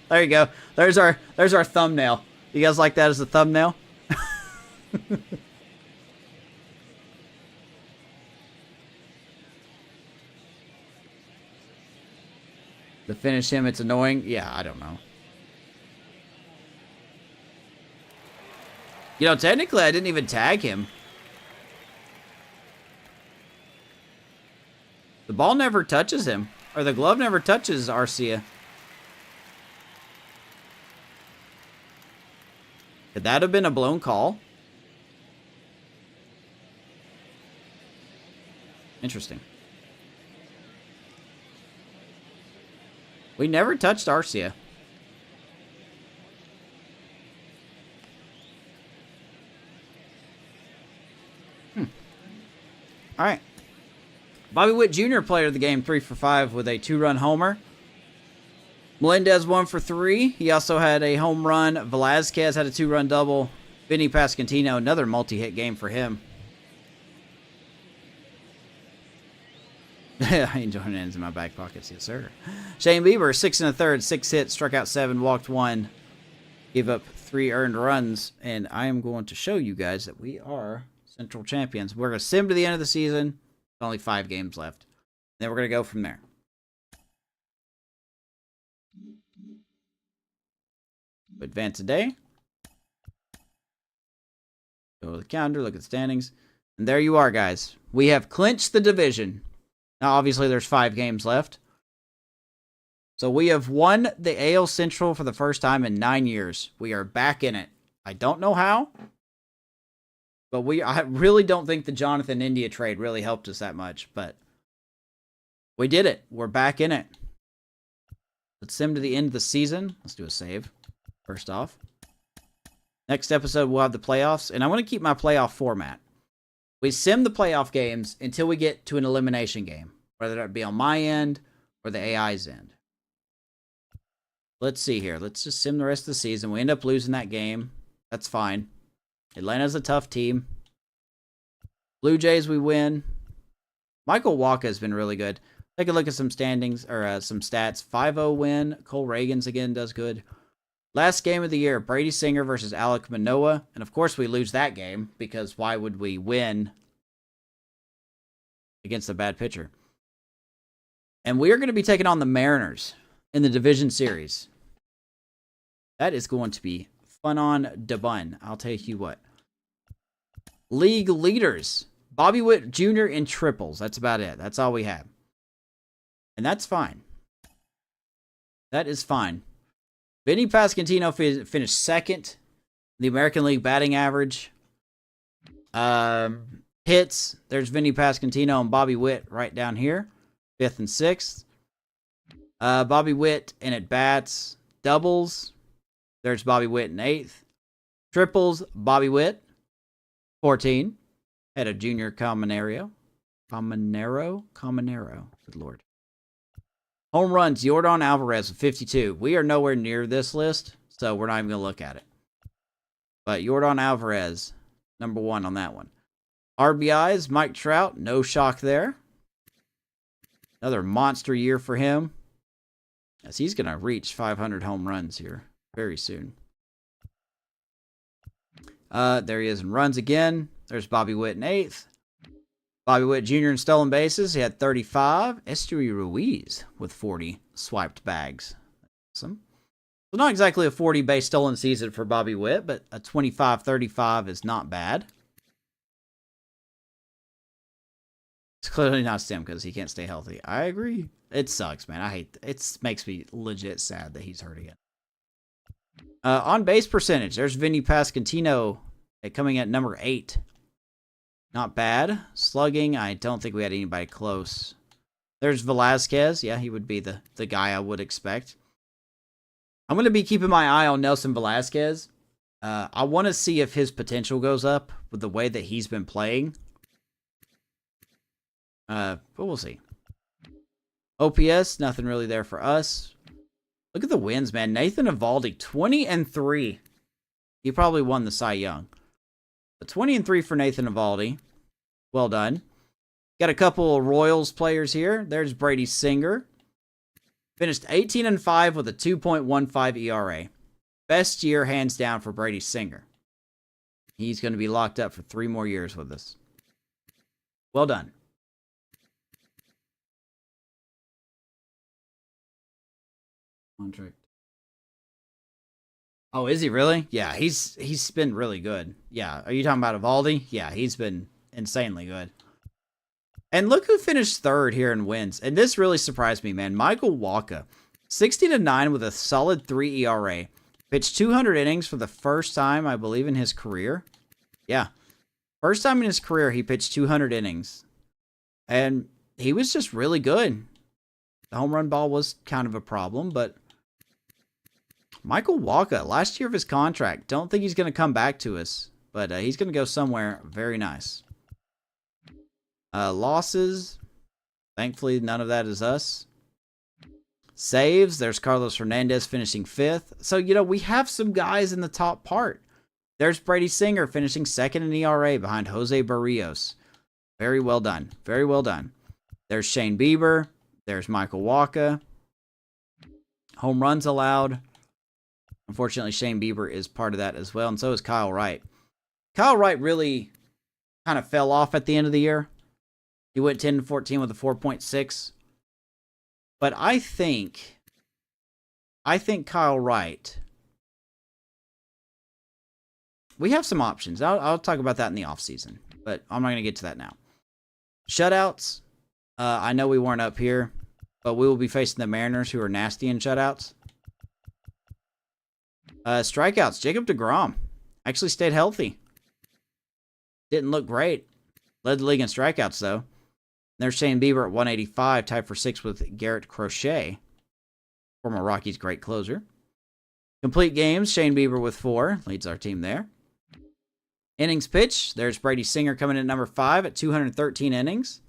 There you go. There's our thumbnail. You guys like that as a thumbnail? To finish him, it's annoying. Yeah, I don't know. You know, technically, I didn't even tag him. The ball never touches him. Or the glove never touches Arcia. Could that have been a blown call? Interesting. We never touched Arcia. Alright. Bobby Witt Jr. player of the game, 3 for 5 with a 2-run homer. Melendez 1 for 3. He also had a home run. Velazquez had a 2-run double. Vinny Pascantino, another multi-hit game for him. I enjoy hands in my back pockets, yes sir. Shane Bieber, 6 1/3, 6 hits, struck out 7, walked 1, gave up 3 earned runs, and I am going to show you guys that we are Central champions. We're going to sim to the end of the season. Only 5 games left. Then we're going to go from there. Advance a day. Go to the calendar, look at the standings. And there you are, guys. We have clinched the division. Now, obviously, there's 5 games left. So we have won the AL Central for the first time in 9 years. We are back in it. I don't know how. But I really don't think the Jonathan India trade really helped us that much. But we did it. We're back in it. Let's sim to the end of the season. Let's do a save. First off. Next episode, we'll have the playoffs. And I want to keep my playoff format. We sim the playoff games until we get to an elimination game. Whether that be on my end or the AI's end. Let's see here. Let's just sim the rest of the season. We end up losing that game. That's fine. Atlanta's a tough team. Blue Jays, we win. Michael Wacha has been really good. Take a look at some standings, or some stats. 5-0 win. Cole Reagans, again, does good. Last game of the year, Brady Singer versus Alek Manoah. And, of course, we lose that game, because why would we win against a bad pitcher? And we are going to be taking on the Mariners in the division series. That is going to be fun on da bun. I'll tell you what. League leaders. Bobby Witt Jr. in triples. That's about it. That's all we have. And that's fine. That is fine. Vinny Pasquantino finished second in the American League batting average. Hits. There's Vinny Pasquantino and Bobby Witt right down here. 5th and 6th. Bobby Witt in at bats. Doubles. There's Bobby Witt in 8th. Triples. Bobby Witt. 14. Had a junior Comanero. Good Lord. Home runs, Yordan Alvarez with 52. We are nowhere near this list, so we're not even going to look at it. But Yordan Alvarez, number 1 on that one. RBIs, Mike Trout, no shock there. Another monster year for him, as he's going to reach 500 home runs here very soon. There he is in runs again. There's Bobby Witt in 8th. Bobby Witt Jr. in stolen bases. He had 35. Esteury Ruiz with 40 swiped bags. Awesome. So not exactly a 40 base stolen season for Bobby Witt, but a 25-35 is not bad. It's clearly not Stem because he can't stay healthy. I agree. It sucks, man. I hate it. Makes me legit sad that he's hurt again. On base percentage, there's Vinny Pasquantino coming at number 8. Not bad. Slugging, I don't think we had anybody close. There's Velasquez. Yeah, he would be the guy I would expect. I'm going to be keeping my eye on Nelson Velasquez. I want to see if his potential goes up with the way that he's been playing. But we'll see. OPS, nothing really there for us. Look at the wins, man. Nathan Eovaldi, 20-3. He probably won the Cy Young. But 20-3 for Nathan Eovaldi. Well done. Got a couple of Royals players here. There's Brady Singer. Finished 18-5 with a 2.15 ERA. Best year, hands down, for Brady Singer. He's going to be locked up for 3 more years with us. Well done. Contract. Oh, is he really? Yeah, he's been really good. Yeah, are you talking about Eovaldi? Yeah, he's been insanely good. And look who finished 3rd here in wins. And this really surprised me, man. Michael Wacha, 60-9 with a solid 3 ERA. Pitched 200 innings for the first time, I believe, in his career. Yeah, first time in his career he pitched 200 innings. And he was just really good. The home run ball was kind of a problem, but Michael Wacha, last year of his contract. Don't think he's going to come back to us, but he's going to go somewhere very nice. Losses, thankfully none of that is us. Saves, there's Carlos Hernandez finishing 5th. So, we have some guys in the top part. There's Brady Singer finishing 2nd in ERA behind Jose Barrios. Very well done. Very well done. There's Shane Bieber. There's Michael Wacha. Home runs allowed. Unfortunately, Shane Bieber is part of that as well, and so is Kyle Wright. Kyle Wright really kind of fell off at the end of the year. He went 10-14 with a 4.6. But I think Kyle Wright, we have some options. I'll talk about that in the offseason, but I'm not going to get to that now. Shutouts, I know we weren't up here, but we will be facing the Mariners, who are nasty in shutouts. Strikeouts, Jacob deGrom actually stayed healthy. Didn't look great. Led the league in strikeouts, though. There's Shane Bieber at 185, tied for 6th with Garrett Crochet, former Rockies great closer. Complete games, Shane Bieber with 4, leads our team there. Innings pitched, there's Brady Singer coming in at number 5 at 213 innings.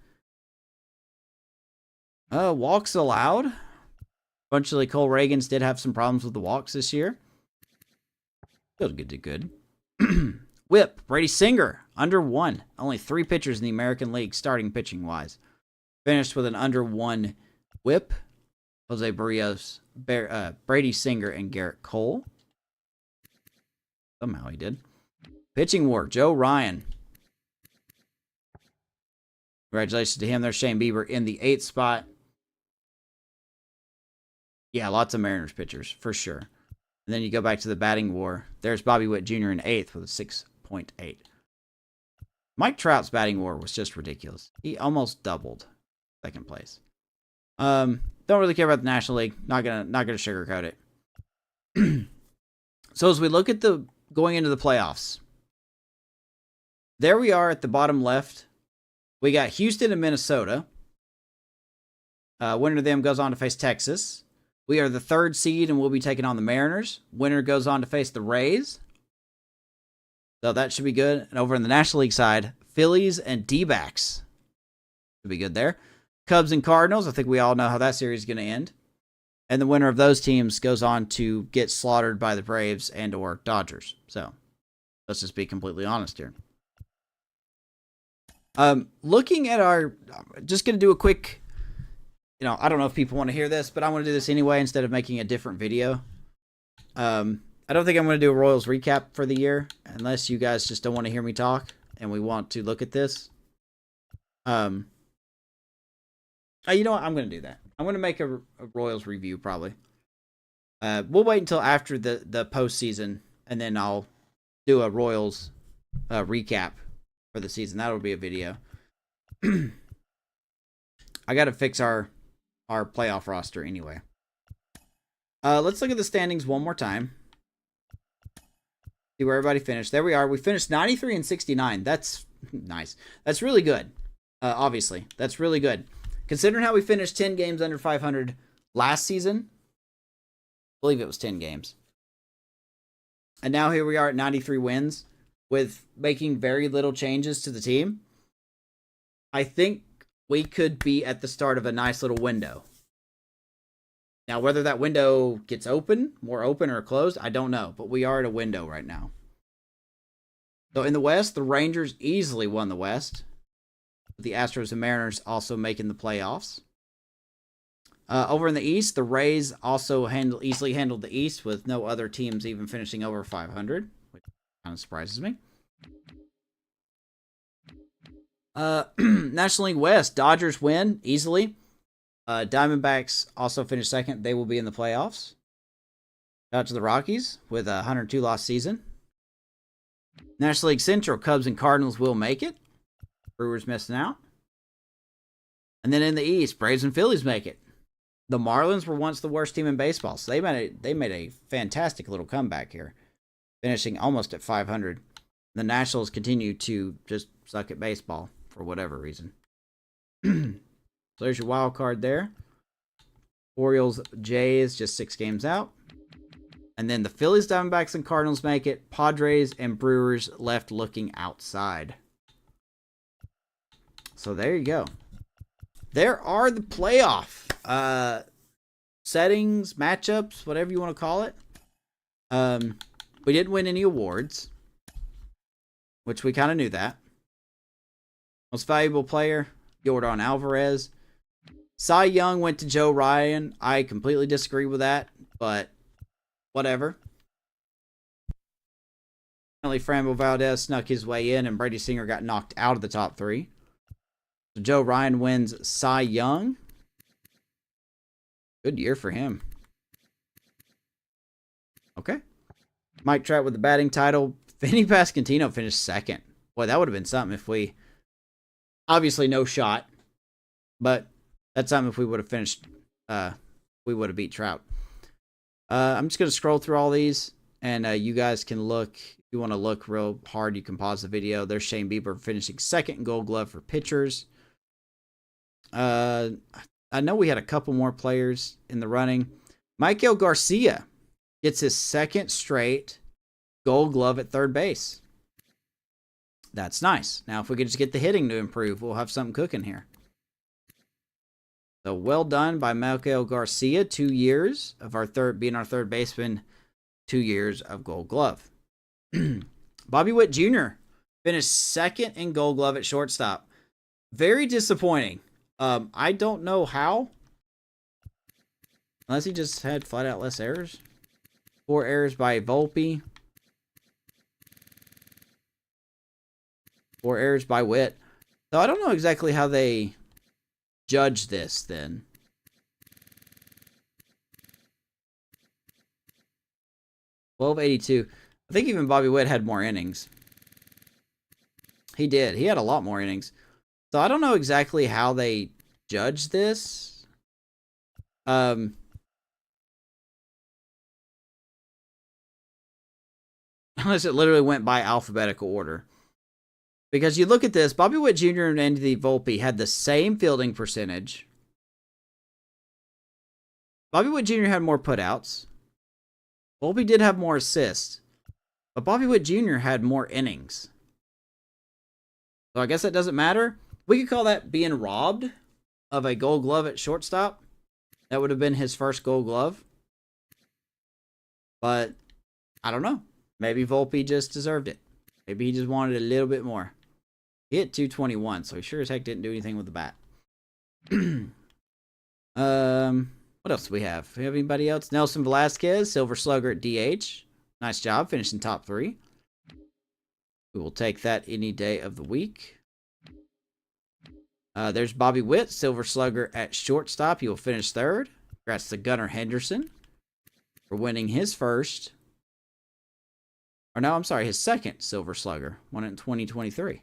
Walks allowed. Unfortunately, Cole Reagans did have some problems with the walks this year. Still good to good. Whip, Brady Singer, under 1. Only 3 pitchers in the American League starting pitching-wise. Finished with an under 1 whip. Jose Barrios, Brady Singer, and Garrett Cole. Somehow he did. Pitching work, Joe Ryan. Congratulations to him. There's Shane Bieber in the 8th spot. Yeah, lots of Mariners pitchers, for sure. And then you go back to the batting war. There's Bobby Witt Jr. in 8th with a 6.8. Mike Trout's batting war was just ridiculous. He almost doubled second place. Don't really care about the National League. Not gonna sugarcoat it. So as we look at the going into the playoffs, there we are at the bottom left. We got Houston and Minnesota. Winner of them goes on to face Texas. We are the 3rd seed and we'll be taking on the Mariners. Winner goes on to face the Rays. So that should be good. And over in the National League side, Phillies and D-backs. Should be good there. Cubs and Cardinals. I think we all know how that series is going to end. And the winner of those teams goes on to get slaughtered by the Braves and or Dodgers. So let's just be completely honest here. Looking at our... just going to do a quick... I don't know if people want to hear this, but I want to do this anyway instead of making a different video. I don't think I'm going to do a Royals recap for the year unless you guys just don't want to hear me talk and we want to look at this. You know what? I'm going to do that. I'm going to make a Royals review probably. We'll wait until after the postseason and then I'll do a Royals recap for the season. That'll be a video. I got to fix our playoff roster anyway. Let's look at the standings one more time. See where everybody finished. There we are. We finished 93 and 69. That's nice. That's really good. Obviously, that's really good. Considering how we finished 10 games under 500 last season, I believe it was 10 games. And now here we are at 93 wins with making very little changes to the team. I think we could be at the start of a nice little window. Now, whether that window gets more open or closed, I don't know. But we are at a window right now. So in the West, the Rangers easily won the West. The Astros and Mariners also making the playoffs. Over in the East, the Rays also easily handled the East with no other teams even finishing over 500, which kind of surprises me. National League West, Dodgers win easily. Diamondbacks also finished second. They will be in the playoffs. Shout out to the Rockies with a 102 loss season. National League Central, Cubs and Cardinals will make it. Brewers missing out. And then in the East, Braves and Phillies make it. The Marlins were once the worst team in baseball, so they made a fantastic little comeback here, finishing almost at 500. The Nationals continue to just suck at baseball for whatever reason. So there's your wild card there. Orioles, Jays, just 6 games out. And then the Phillies, Diamondbacks, and Cardinals make it. Padres and Brewers left looking outside. So there you go. There are the playoff settings, matchups, whatever you want to call it. We didn't win any awards, which we kind of knew that. Most valuable player, Yordan Alvarez. Cy Young went to Joe Ryan. I completely disagree with that, but whatever. Apparently, Frambo Valdez snuck his way in, and Brady Singer got knocked out of the top 3. So Joe Ryan wins Cy Young. Good year for him. Okay. Mike Trout with the batting title. Vinny Pasquantino finished second. Boy, that would have been something if we... Obviously, no shot. But that's something if we would have finished... we would have beat Trout. I'm just going to scroll through all these. And you guys can look... If you want to look real hard, you can pause the video. There's Shane Bieber finishing second in Gold Glove for pitchers. I know we had a couple more players in the running. Michael Garcia gets his second straight Gold Glove at third base. That's nice. Now, if we could just get the hitting to improve, we'll have something cooking here. So, well done by Michael Garcia. 2 years of being our third baseman. 2 years of Gold Glove. Bobby Witt Jr. finished second in Gold Glove at shortstop. Very disappointing. I don't know how. Unless he just had flat out less errors. 4 errors by Volpe. 4 errors by Witt. So I don't know exactly how they judge this then. 1282. I think even Bobby Witt had more innings. He did. He had a lot more innings. So I don't know exactly how they judge this. Unless it literally went by alphabetical order. Because you look at this, Bobby Witt Jr. and Andy Volpe had the same fielding percentage. Bobby Witt Jr. had more putouts. Volpe did have more assists. But Bobby Witt Jr. had more innings. So I guess that doesn't matter. We could call that being robbed of a gold glove at shortstop. That would have been his first gold glove. But I don't know. Maybe Volpe just deserved it. Maybe he just wanted a little bit more. He hit 221, so he sure as heck didn't do anything with the bat. What else do we have? Do we have anybody else? Nelson Velasquez, Silver Slugger at DH. Nice job finishing top 3. We will take that any day of the week. There's Bobby Witt, Silver Slugger at shortstop. He will finish 3rd. Congrats to Gunnar Henderson for winning his first. Or no, I'm sorry, his second Silver Slugger. Won it in 2023.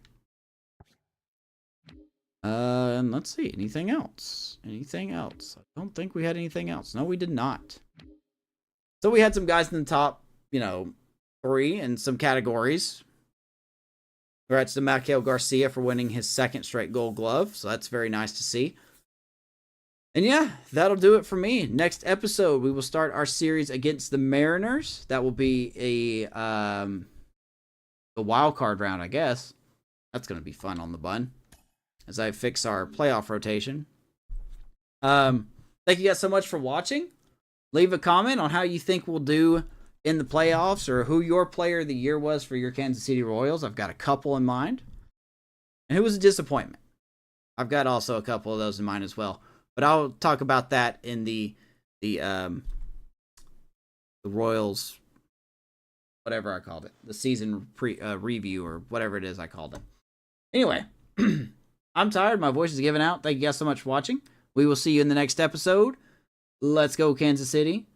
And let's see. Anything else? Anything else? I don't think we had anything else. No, we did not. So we had some guys in the top, 3 in some categories. Congrats to Michael Garcia for winning his 2nd straight gold glove. So that's very nice to see. And yeah, that'll do it for me. Next episode, we will start our series against the Mariners. That will be the wild card round, I guess. That's going to be fun on the bun as I fix our playoff rotation. Thank you guys so much for watching. Leave a comment on how you think we'll do in the playoffs or who your player of the year was for your Kansas City Royals. I've got a couple in mind. And who was a disappointment? I've got also a couple of those in mind as well. But I'll talk about that in the Royals, whatever I called it. The season review or whatever it is I called it. Anyway, I'm tired. My voice is giving out. Thank you guys so much for watching. We will see you in the next episode. Let's go, Kansas City.